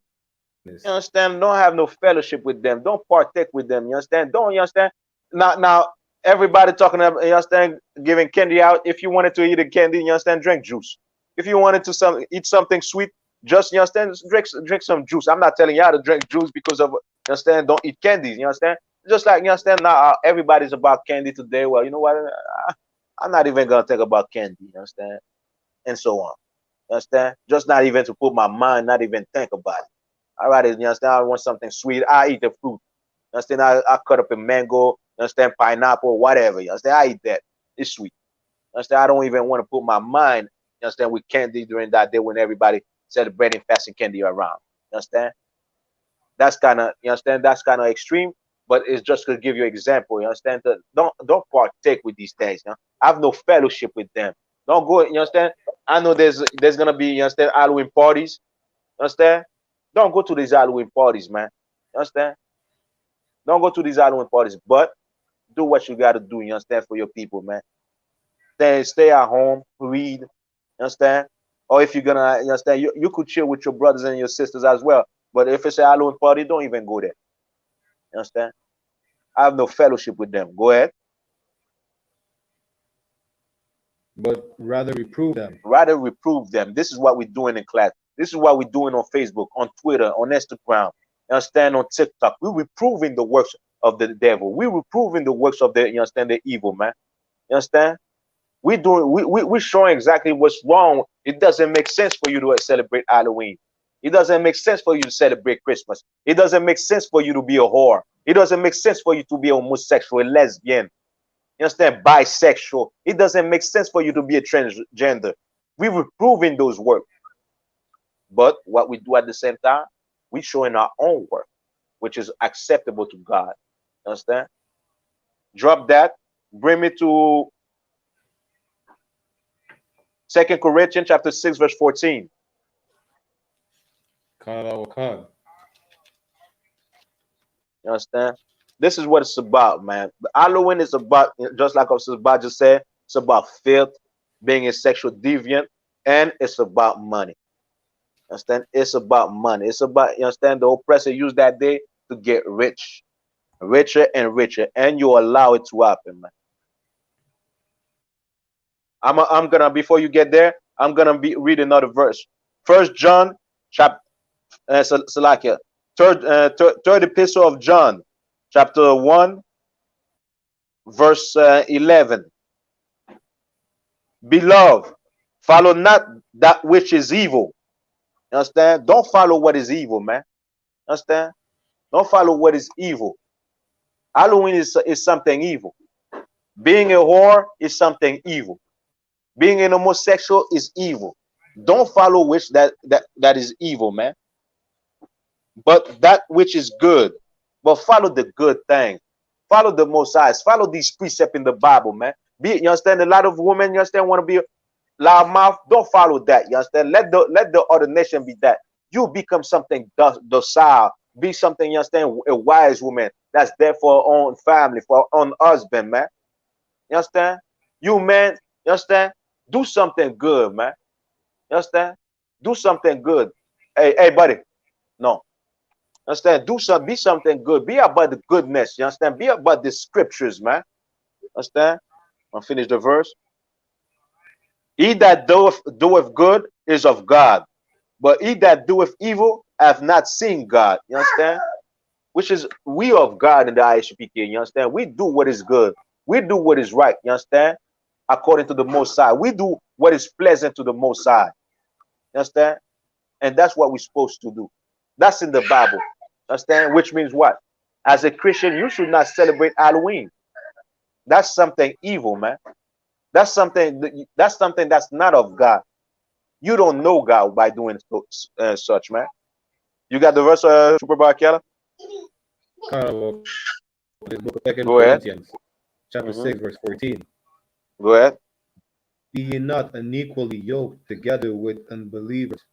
[SPEAKER 1] You understand? Don't have no fellowship with them. Don't partake with them. You understand? Don't, you understand? Now everybody talking about, you understand, giving candy out. If you wanted to eat a candy, you understand, drink juice. If you wanted to eat something sweet, just, you understand, drink some juice. I'm not telling you how to drink juice because of, you understand, don't eat candies. You understand? Just like, you understand, now everybody's about candy today. Well, you know what? I'm not even gonna think about candy. You understand? And so on. You understand? Just not even to put my mind, not even think about it. All right, you understand? I want something sweet. I eat the fruit. You understand? I cut up a mango. You understand? Pineapple, whatever. You understand? I eat that. It's sweet. You understand? I don't even want to put my mind, you understand, with candy during that day when everybody celebrating fasting candy around. You understand? That's kind of, you understand? That's kind of extreme, but it's just to give you an example. You understand? Don't partake with these things. You know? Have no fellowship with them. Don't go. You understand? I know there's gonna be, you understand, Halloween parties. You understand? Don't go to these Halloween parties, man. You understand? Don't go to these Halloween parties, but do what you got to do. You understand, for your people, man. Stay at home, read. You understand? Or if you're gonna, you understand, you could chill with your brothers and your sisters as well. But if it's a Halloween party, don't even go there. You understand? I have no fellowship with them. Go ahead.
[SPEAKER 4] But rather reprove them.
[SPEAKER 1] Rather reprove them. This is what we're doing in class. This is what we're doing on Facebook, on Twitter, on Instagram. You understand? On TikTok. We're reproving the works of the devil. We're reproving the works of the, you understand, the evil, man. You understand? We're showing exactly what's wrong. It doesn't make sense for you to celebrate Halloween. It doesn't make sense for you to celebrate Christmas. It doesn't make sense for you to be a whore. It doesn't make sense for you to be a homosexual, a lesbian. You understand? Bisexual. It doesn't make sense for you to be a transgender. We're reproving those works. But what we do at the same time, we're showing our own work, which is acceptable to God. You understand? Drop that. Bring me to 2 Corinthians chapter 6, verse 14.
[SPEAKER 4] Canada will come.
[SPEAKER 1] You understand? This is what it's about, man. Halloween is about, just like Sister just said, it's about filth, being a sexual deviant, and it's about money. Understand? It's about money. It's about, you understand, the oppressor used that day to get rich, richer and richer, and you allow it to happen, man. I'm gonna, before you get there, I'm gonna be read another verse. First John chapter Salakia, third epistle of John, chapter 1, verse 11. Beloved, follow not that which is evil. You understand? Don't follow what is evil, man. Understand? Don't follow what is evil. Halloween is something evil. Being a whore is something evil. Being an homosexual is evil. Don't follow which that is evil, man. But that which is good. But follow the good thing. Follow the Most High. Follow these precepts in the Bible, man. You understand? A lot of women, you understand, want to be loud mouth. Don't follow that. You understand? Let the other nation be that. You become something docile. Be something, you understand, a wise woman that's there for her own family, for her own husband, man. You understand? You man, you understand? Do something good, man. You understand? Do something good. Hey, buddy. No. Understand? Be something good. Be about the goodness. You understand? Be about the scriptures, man. Understand? I'll finish the verse. He that doeth good is of God, but he that doeth evil hath not seen God. You understand? Which is, we of God in the I.S.U.P.K. You understand? We do what is good. We do what is right. You understand? According to the Most High. We do what is pleasant to the Most High. You understand? And that's what we're supposed to do. That's in the Bible. Understand? Which means what? As a Christian, you should not celebrate Halloween. That's something evil, man. That's something that's not of God. You don't know God by doing such, man. You got the verse, Super Barkella?
[SPEAKER 4] The book of 2
[SPEAKER 1] Go ahead.
[SPEAKER 4] Corinthians, chapter 6, verse 14.
[SPEAKER 1] Go ahead.
[SPEAKER 4] Be ye not unequally yoked together with unbelievers.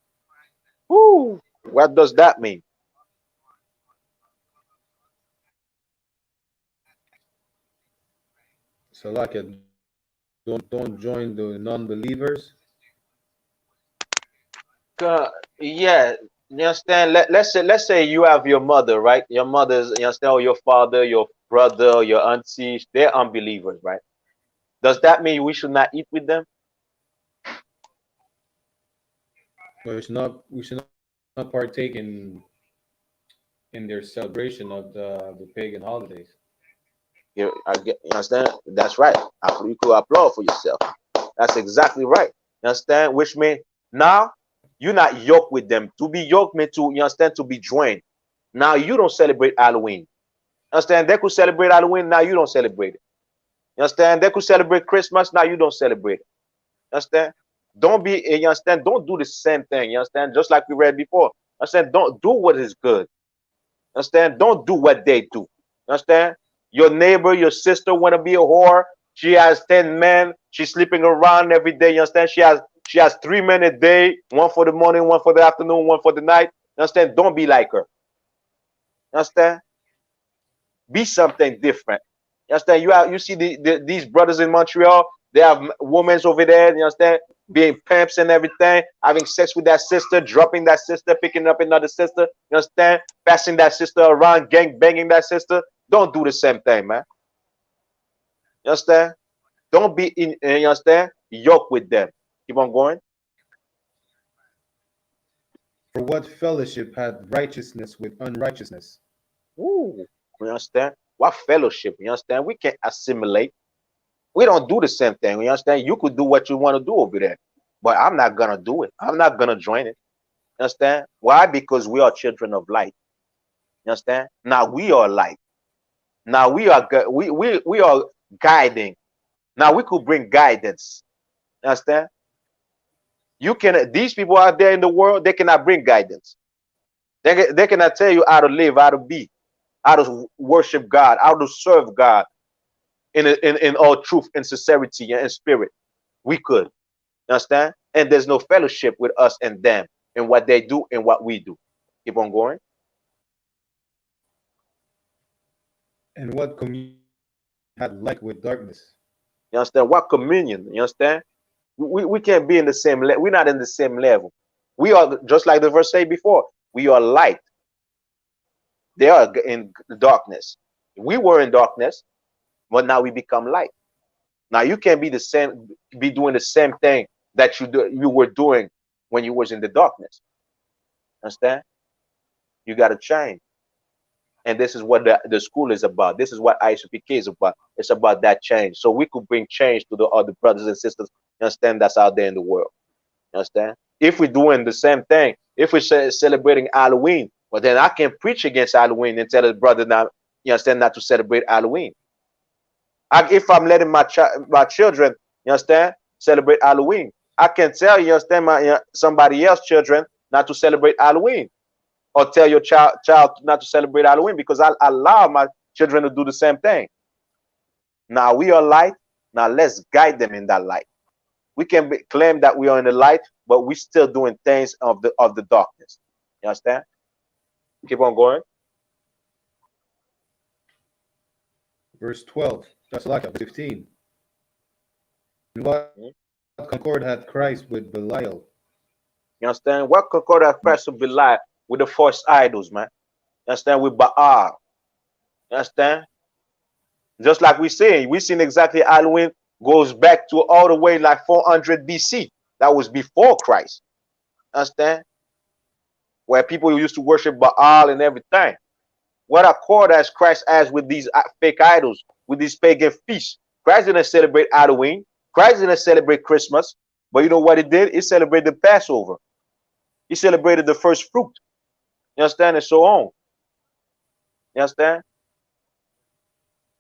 [SPEAKER 1] Woo. What does that mean?
[SPEAKER 4] So like don't join the non-believers.
[SPEAKER 1] Yeah, you understand? Let's say you have your mother, right? Your mother's, you understand, or your father, your brother, your auntie, they're unbelievers, right? Does that mean we should not eat with them?
[SPEAKER 4] We should not partake in their celebration of the pagan holidays.
[SPEAKER 1] You understand? That's right. You could applaud for yourself. That's exactly right. You understand? Which means now you're not yoked with them. To be yoked means to, you understand, to be joined. Now you don't celebrate Halloween. Understand? They could celebrate Halloween. Now you don't celebrate it. You understand? They could celebrate Christmas. Now you don't celebrate it. You understand? Don't be, you understand? Don't do the same thing. You understand? Just like we read before. You understand? Don't do what is good. You understand? Don't do what they do. You understand? Your neighbor, your sister want to be a whore. She has 10 men. She's sleeping around every day. You understand? She has 3 men a day. One for the morning, one for the afternoon, one for the night. You understand? Don't be like her. You understand? Be something different. You understand? You see these brothers in Montreal, they have women over there, you understand, being pimps and everything, having sex with that sister, dropping that sister, picking up another sister, you understand, passing that sister around, gang banging that sister. Don't do the same thing, man. You understand? Don't be in, you understand, yoke with them. Keep on going.
[SPEAKER 4] For what fellowship hath righteousness with unrighteousness?
[SPEAKER 1] Ooh, you understand? What fellowship? You understand? We can't assimilate. We don't do the same thing. You understand? You could do what you want to do over there, but I'm not gonna do it. I'm not gonna join it. You understand? Why? Because we are children of light. You understand? Now we are light. Now we are guiding. Now we could bring guidance. You understand? You can, these people out there in the world, they cannot bring guidance. They cannot tell you how to live, how to be, how to worship God, how to serve God in all truth and sincerity and spirit. We could. You understand? And there's no fellowship with us and them and what they do and what we do. Keep on going.
[SPEAKER 4] And what communion had light with darkness?
[SPEAKER 1] You understand? What communion? You understand? We can't be in the same level. We're not in the same level. We are, just like the verse say before, we are light. They are in darkness. We were in darkness, but now we become light. Now you can't be the same, be doing the same thing that you were doing when you was in the darkness. Understand? You got to change. And this is what the school is about. This is what I.S.U.P.K is about. It's about that change. So we could bring change to the other brothers and sisters, you understand, that's out there in the world. You understand? If we're doing the same thing, if we're celebrating Halloween, well, then I can preach against Halloween and tell his brother not, you understand, not to celebrate Halloween. If I'm letting my children, you understand, celebrate Halloween, I can tell you understand somebody else's children not to celebrate Halloween, or tell your child not to celebrate Halloween, because I allow my children to do the same thing. Now we are light. Now let's guide them in that light. We can claim that we are in the light, but we still doing things of the darkness. You understand? Keep on going.
[SPEAKER 4] Verse 12, verse 15. And what concord hath Christ with Belial?
[SPEAKER 1] You understand? What concord hath Christ with Belial, with the false idols, man? You understand? With Baal. You understand? Just like we seen exactly Halloween goes back to all the way like 400 BC. That was before Christ. Understand? Where people used to worship Baal and everything. What accord has Christ has with these fake idols, with these pagan feasts? Christ didn't celebrate Halloween. Christ didn't celebrate Christmas. But you know what he did? He celebrated the Passover. He celebrated the first fruit. You understand? And so on. You understand?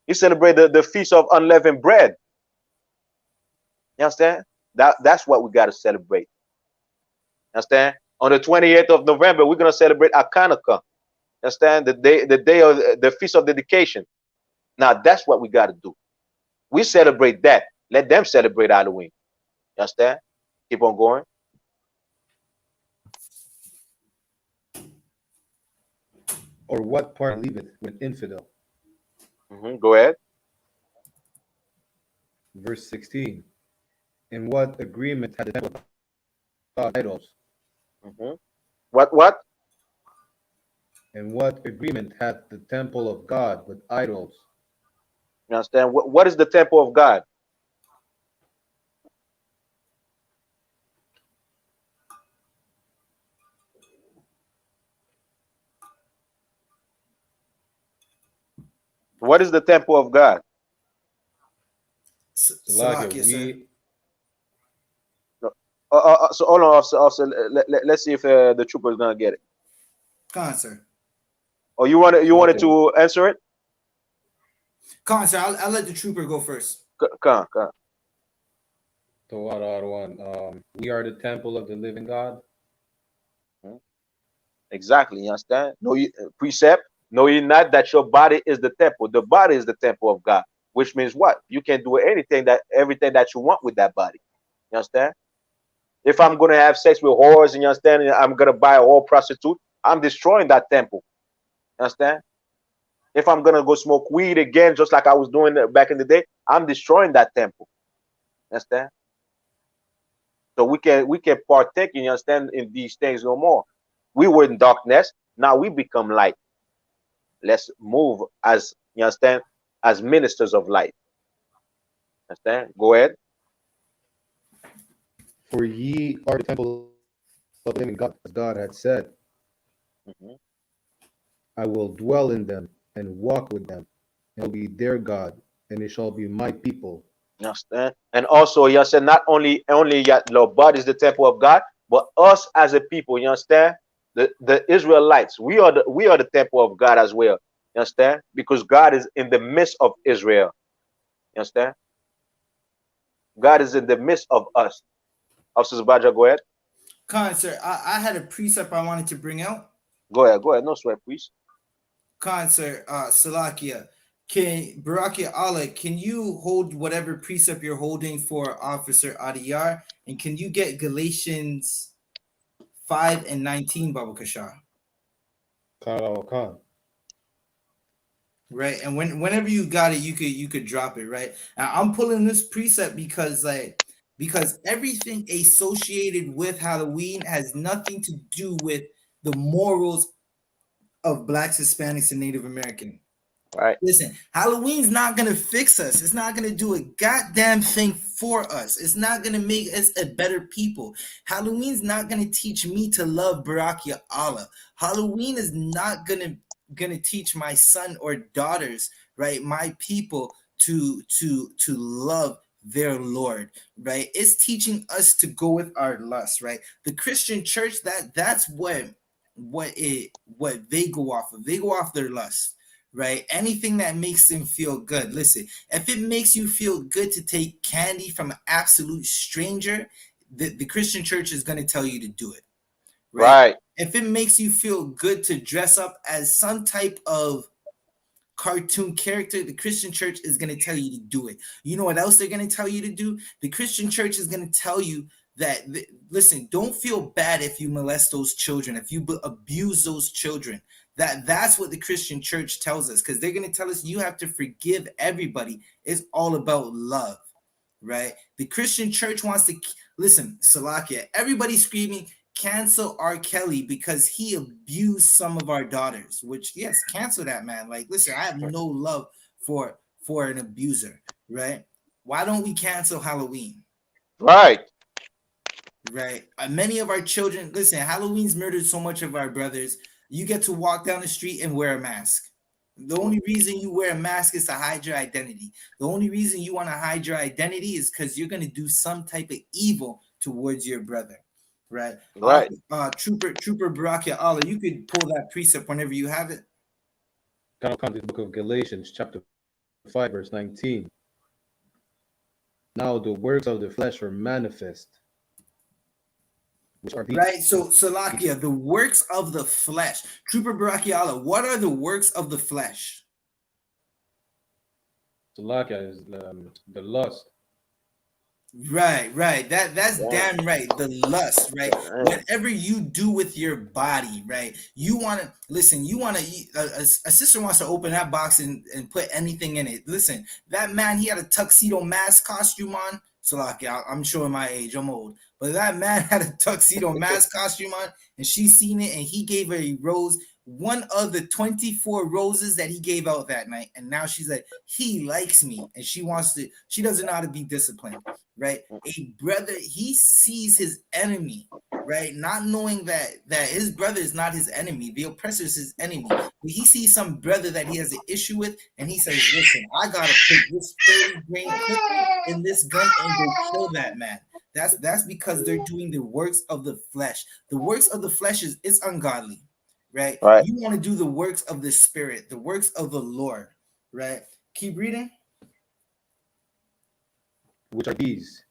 [SPEAKER 1] He celebrated the feast of unleavened bread. You understand? That's what we got to celebrate. You understand? On the 28th of November, we're gonna celebrate Hanukkah. Understand? The day of the feast of dedication. Now that's what we got to do. We celebrate that. Let them celebrate Halloween. You understand? Keep on going.
[SPEAKER 4] Or what part leaveth with infidel?
[SPEAKER 1] Go ahead.
[SPEAKER 4] Verse 16. In what agreement had the temple of God idols?
[SPEAKER 1] What?
[SPEAKER 4] And what agreement hath the temple of God with idols?
[SPEAKER 1] You understand? What is the temple of God? What is the temple of God?
[SPEAKER 2] Salakia, sir.
[SPEAKER 1] So hold on, officer. Let's see if the trooper is gonna get it.
[SPEAKER 2] Come on, sir.
[SPEAKER 1] Or you wanted to answer it?
[SPEAKER 2] Come on, sir. I'll let the trooper go first.
[SPEAKER 1] Come.
[SPEAKER 4] So what are one? We are the temple of the living God.
[SPEAKER 1] Exactly. You understand? No, precept. Know ye not that your body is the temple. The body is the temple of God, which means what? You can do everything that you want with that body. You understand? If I'm gonna have sex with whores, and you understand, and I'm gonna buy a whore prostitute, I'm destroying that temple. You understand? If I'm gonna go smoke weed again, just like I was doing back in the day, I'm destroying that temple. You understand? So we can partake, you understand, in these things no more. We were in darkness, now we become light. Let's move as, you understand, as ministers of light. Understand? Go ahead.
[SPEAKER 4] For ye are the temple of the living God, as God had said. I will dwell in them and walk with them, and will be their God, and they shall be my people.
[SPEAKER 1] You understand? And also, you understand, not only your body is the temple of God, but us as a people, you understand? The Israelites, we are the temple of God as well. You understand? Because God is in the midst of Israel. You understand? God is in the midst of us. Officer Baja, go ahead.
[SPEAKER 2] Come on, sir. I had a precept I wanted to bring out.
[SPEAKER 1] Go ahead. No sweat, please.
[SPEAKER 2] Khan, sir, Salakia, Barakia Allah, can you hold whatever precept you're holding for Officer Adiyar? And can you get Galatians 5:19, Baba Kashar?
[SPEAKER 4] Khan.
[SPEAKER 2] right? And whenever you got it, you could drop it, right? I'm pulling this precept because everything associated with Halloween has nothing to do with the morals of Blacks, Hispanics, and Native American.
[SPEAKER 1] Right.
[SPEAKER 2] Listen, Halloween's not gonna fix us. It's not gonna do a goddamn thing for us. It's not gonna make us a better people. Halloween's not gonna teach me to love Barack Allah. Halloween is not gonna teach my son or daughters, right, my people to love their Lord, right? It's teaching us to go with our lust, right? The Christian church, that's what they go off of. They go off their lust, right? Anything that makes them feel good. Listen, if it makes you feel good to take candy from an absolute stranger, the Christian church is going to tell you to do it, right?
[SPEAKER 1] Right.
[SPEAKER 2] If it makes you feel good to dress up as some type of cartoon character, the Christian church is going to tell you to do it. You know what else they're going to tell you to do? The Christian church is going to tell you that, listen, don't feel bad if you molest those children, if you abuse those children. That's what the Christian church tells us, because they're going to tell us you have to forgive everybody. It's all about love, right? The Christian church wants to, listen, Salakia, everybody's screaming, cancel R. Kelly because he abused some of our daughters, which, yes, cancel that man. Like, listen, I have no love for an abuser, right? Why don't we cancel Halloween?
[SPEAKER 1] Right.
[SPEAKER 2] Right. Many of our children, listen, Halloween's murdered so much of our brothers. You get to walk down the street and wear a mask. The only reason you wear a mask is to hide your identity. The only reason you want to hide your identity is because you're going to do some type of evil towards your brother. Right.
[SPEAKER 1] Right.
[SPEAKER 2] Trooper Barakia Allah, you could pull that precept whenever you have it.
[SPEAKER 4] Come to the book of Galatians, chapter 5, verse 19. Now the works of the flesh are manifest. Which are these?
[SPEAKER 2] Right. So Salakia, the works of the flesh. Trooper Barakia Allah, what are the works of the flesh?
[SPEAKER 4] Salakia is the lust.
[SPEAKER 2] Right. That's damn right. The lust, right? Whatever you do with your body, right? You want to listen. You want to. A sister wants to open that box and put anything in it. Listen, that man, he had a tuxedo mask costume on. So like, I'm showing my age. I'm old, but that man had a tuxedo mask costume on, and she seen it, and he gave her a rose. One of the 24 roses that he gave out that night, and now she's like, he likes me, and she doesn't know how to be disciplined, right? A brother, he sees his enemy, right? Not knowing that his brother is not his enemy, the oppressor is his enemy. But he sees some brother that he has an issue with, and he says, listen, I gotta put this 30 grain clip in this gun and go kill that man. That's because they're doing the works of the flesh. The works of the flesh is ungodly. Right? You want to do the works of the Spirit, the works of the Lord, right? Keep reading.
[SPEAKER 4] Which are these?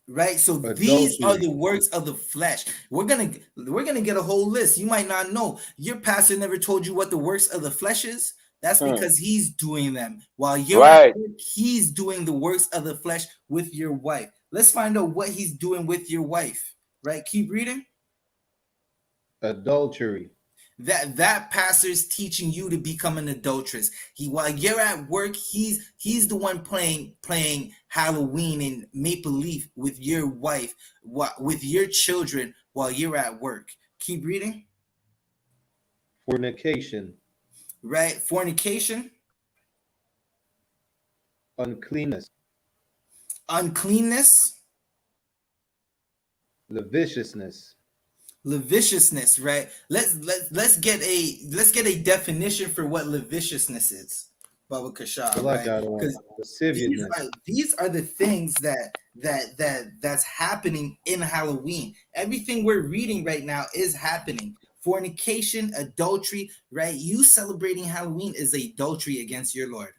[SPEAKER 2] Right? So these are the works of the flesh. We're gonna get a whole list. You might not know. Your pastor never told you what the works of the flesh is. That's because he's doing them. While you're at work, he's doing the works of the flesh with your wife. Let's find out what he's doing with your wife. Right? Keep reading.
[SPEAKER 4] Adultery.
[SPEAKER 2] That pastor's teaching you to become an adulteress. While you're at work, he's the one playing Halloween and make believe with your wife, with your children while you're at work. Keep reading.
[SPEAKER 4] Fornication.
[SPEAKER 2] Right, fornication.
[SPEAKER 4] Uncleanness.
[SPEAKER 2] Lasciviousness, right? Let's get a definition for what lasciviousness is, Baba Kashab, right? Because these are the things that's happening in Halloween. Everything we're reading right now is happening. Fornication, adultery, right? You celebrating Halloween is adultery against your Lord.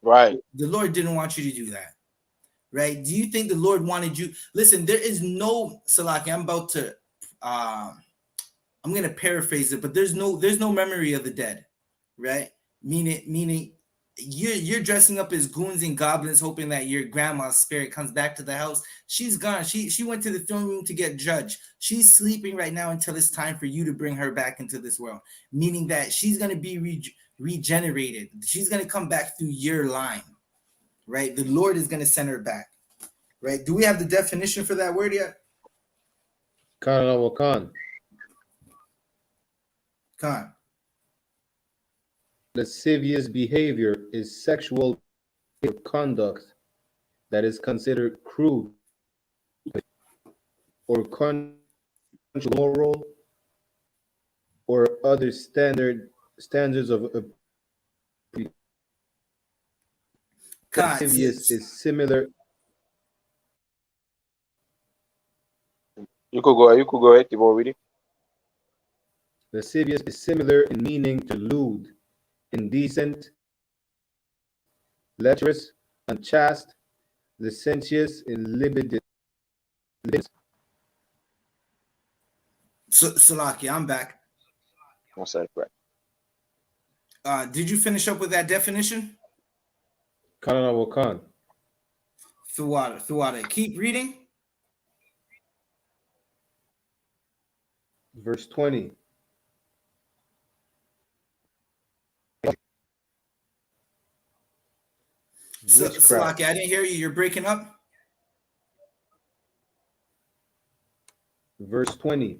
[SPEAKER 1] Right.
[SPEAKER 2] The Lord didn't want you to do that. Right? Do you think the Lord wanted you? Listen, there is no Salaki. I'm gonna paraphrase it, but there's no memory of the dead, right? Meaning you're dressing up as goons and goblins, hoping that your grandma's spirit comes back to the house. She's gone. She went to the film room to get judged. She's sleeping right now until it's time for you to bring her back into this world. Meaning that she's gonna be regenerated. She's gonna come back through your line, right? The Lord is gonna send her back, right? Do we have the definition for that word yet?
[SPEAKER 4] Khan.
[SPEAKER 2] Khan.
[SPEAKER 4] Lascivious behavior is sexual conduct that is considered crude or moral or other standards of lascivious is similar.
[SPEAKER 1] You could go ahead, keep on reading.
[SPEAKER 4] Lascivious is similar in meaning to lewd, indecent, lecherous, unchaste, licentious, and libidinous.
[SPEAKER 2] Salaki, I'm back.
[SPEAKER 1] One second, right.
[SPEAKER 2] Did you finish up with that definition?
[SPEAKER 4] Khan.
[SPEAKER 2] Throughout it. Keep reading.
[SPEAKER 4] Verse 20.
[SPEAKER 2] Salaki, I didn't hear you. You're breaking up.
[SPEAKER 4] Verse 20.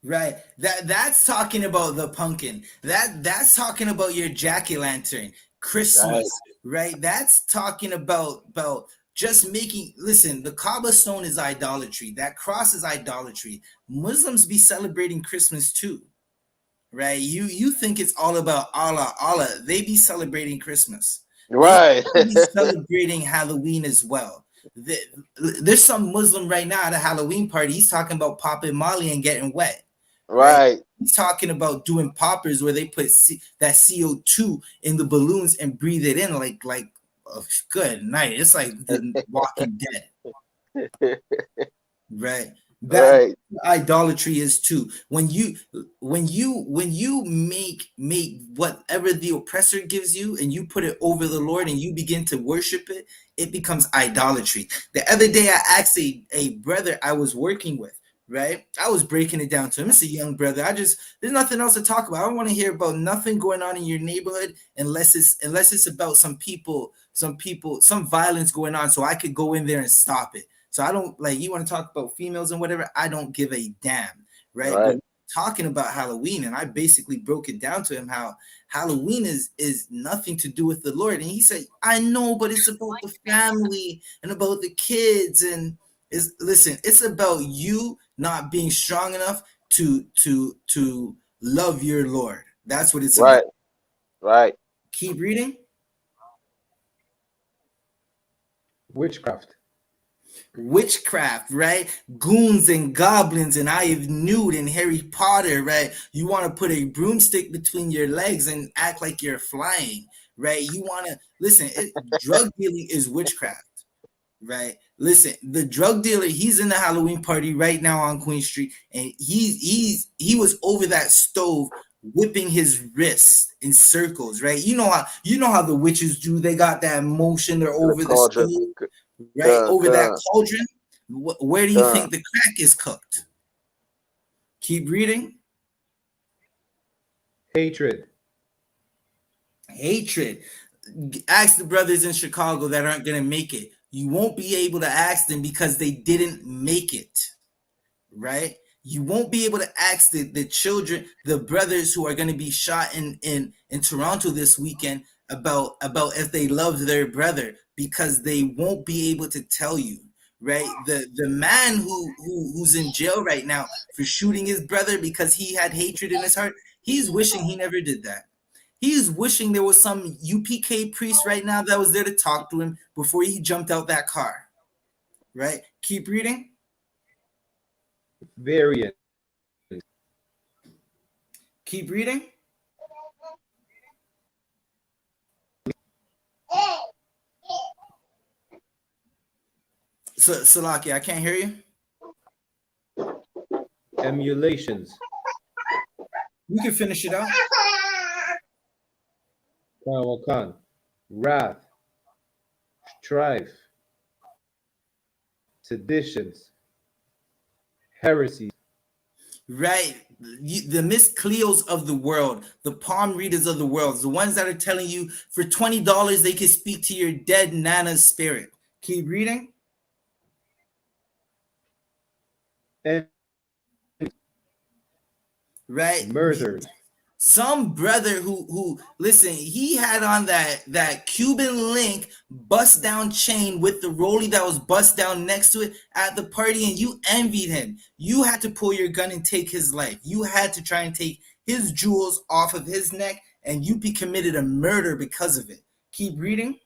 [SPEAKER 2] Right. That's talking about the pumpkin. That's talking about your jack-o'-lantern, Christmas, right? That's talking about just making. Listen, the cobblestone is idolatry. That cross is idolatry. Muslims be celebrating Christmas too, right? You think it's all about Allah. They be celebrating Christmas.
[SPEAKER 1] Right.
[SPEAKER 2] They be celebrating Halloween as well. There's some Muslim right now at a Halloween party. He's talking about popping Molly and getting wet.
[SPEAKER 1] Right.
[SPEAKER 2] He's talking about doing poppers where they put that CO2 in the balloons and breathe it in like oh, good night. It's like the Walking Dead. Right. That idolatry is too. When you make whatever the oppressor gives you and you put it over the Lord and you begin to worship it, it becomes idolatry. The other day I asked a brother I was working with, right? I was breaking it down to him. It's a young brother. there's nothing else to talk about. I don't want to hear about nothing going on in your neighborhood unless it's about some violence going on so I could go in there and stop it. So I don't you want to talk about females and whatever, I don't give a damn, right? But talking about Halloween, and I basically broke it down to him how Halloween is nothing to do with the Lord. And he said, I know, but it's about the family and about the kids. And it's about you not being strong enough to love your Lord. That's what it's about.
[SPEAKER 1] Right.
[SPEAKER 2] Keep reading. Witchcraft, right? Goons and goblins and I.S.U.P.K and Harry Potter, right? You want to put a broomstick between your legs and act like you're flying, right? You want to listen. Drug dealing is witchcraft, right? Listen, the drug dealer, he's in the Halloween party right now on Queen Street, and he was over that stove whipping his wrist in circles, right? You know how the witches do. They got that motion. They're over the stove. Right over that cauldron. Where do you think the crack is cooked? Keep reading.
[SPEAKER 4] Hatred.
[SPEAKER 2] Ask the brothers in Chicago that aren't going to make it. You won't be able to ask them because they didn't make it, right? You won't be able to ask the children, the brothers who are going to be shot in Toronto this weekend about if they loved their brother, because they won't be able to tell you, right? The man who's in jail right now for shooting his brother because he had hatred in his heart, he's wishing he never did that. He's wishing there was some UPK priest right now that was there to talk to him before he jumped out that car, right? Keep reading.
[SPEAKER 4] Variant.
[SPEAKER 2] Keep reading. Salaki, I can't hear you.
[SPEAKER 4] Emulations.
[SPEAKER 2] You can finish it out.
[SPEAKER 4] Khan, wrath, strife, seditions, heresies.
[SPEAKER 2] Right. The Miss Cleos of the world, the palm readers of the world, the ones that are telling you for $20 they can speak to your dead Nana's spirit. Keep reading.
[SPEAKER 4] And
[SPEAKER 2] Right.
[SPEAKER 4] murderers.
[SPEAKER 2] Some brother who listen, he had on that Cuban link bust down chain with the rollie that was bust down next to it at the party, and you envied him. You had to pull your gun and take his life. You had to try and take his jewels off of his neck, and YAHANNA committed a murder because of it. Keep reading.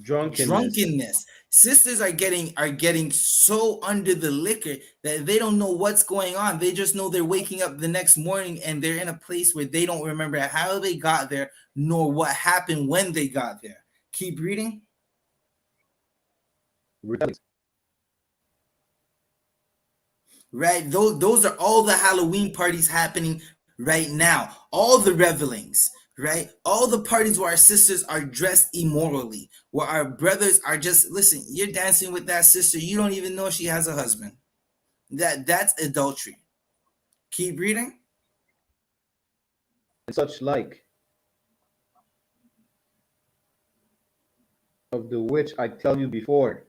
[SPEAKER 2] Drunkenness. Sisters are getting so under the liquor that they don't know what's going on. They just know they're waking up the next morning and they're in a place where they don't remember how they got there nor what happened when they got there. Keep reading. Right, those are all the Halloween parties happening right now. All the revelings, right? All the parties where our sisters are dressed immorally, where our brothers are just, listen, you're dancing with that sister, you don't even know she has a husband. That's adultery. Keep reading.
[SPEAKER 4] And such like, of the which I tell you before,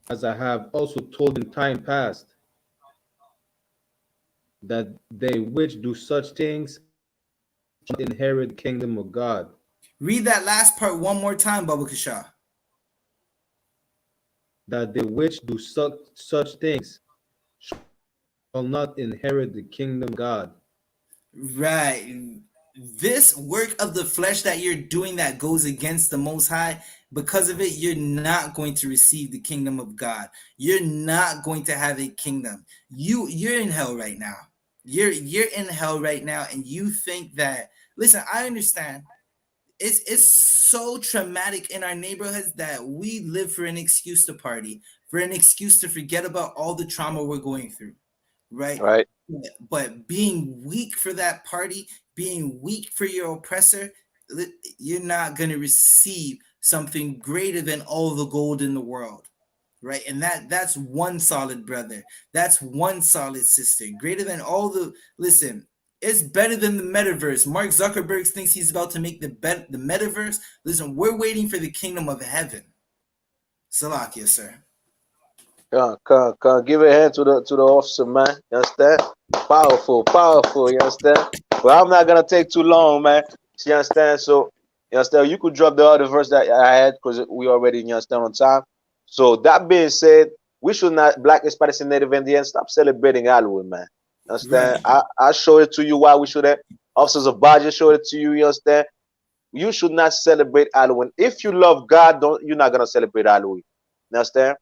[SPEAKER 4] as I have also told in time past, that they which do such things shall inherit the kingdom of God.
[SPEAKER 2] Read that last part one more time, Baba Kasha.
[SPEAKER 4] That they which do such things shall not inherit the kingdom of God.
[SPEAKER 2] Right. This work of the flesh that you're doing that goes against the Most High, because of it, you're not going to receive the kingdom of God. You're not going to have a kingdom. You're in hell right now. You're in hell right now, and you think that, listen, I understand. It's so traumatic in our neighborhoods that we live for an excuse to party, for an excuse to forget about all the trauma we're going through. Right?
[SPEAKER 1] Right.
[SPEAKER 2] But being weak for that party, being weak for your oppressor, you're not going to receive something greater than all the gold in the world, right? And that's one solid brother, that's one solid sister, greater than all the, listen, it's better than the metaverse. Mark Zuckerberg thinks he's about to make the metaverse. Listen, we're waiting for the kingdom of heaven. Salakia, sir.
[SPEAKER 1] Come, give a hand to the officer, man. You understand? Powerful. You understand? Well, I'm not gonna take too long, man. You understand? So you understand? You could drop the other verse that I had because we already, you understand, on time. So that being said, we should not, Black, Hispanic, and Native Indians, stop celebrating Halloween, man. You understand?
[SPEAKER 2] Right.
[SPEAKER 1] I showed it to you why we shouldn't. Officers of Baja showed it to you. You understand? You should not celebrate Halloween. If you love God, you're not gonna celebrate Halloween. You understand?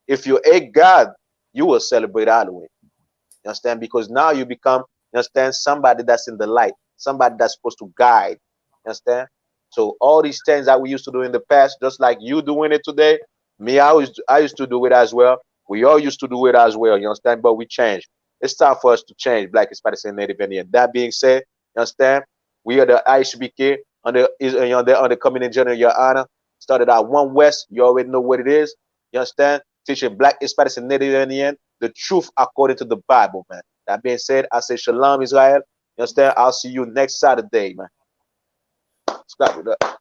[SPEAKER 1] If you hate God, you will celebrate Halloween. You understand? Because now you become, you understand, somebody that's in the light, somebody that's supposed to guide. You understand? So all these things that we used to do in the past, just like you doing it today, me, I used to do it as well. We all used to do it as well. You understand? But we changed. It's time for us to change, Black, Hispanic, and Native Indian. That being said, you understand? We are the I.S.U.P.K on the coming in general, YAHANNA. Started out One West. You already know what it is. You understand? Teaching Black, Hispanic, and Native Indian the truth according to the Bible, man. That being said, I say Shalom, Israel. You understand? I'll see you next Saturday, man. Stop with that.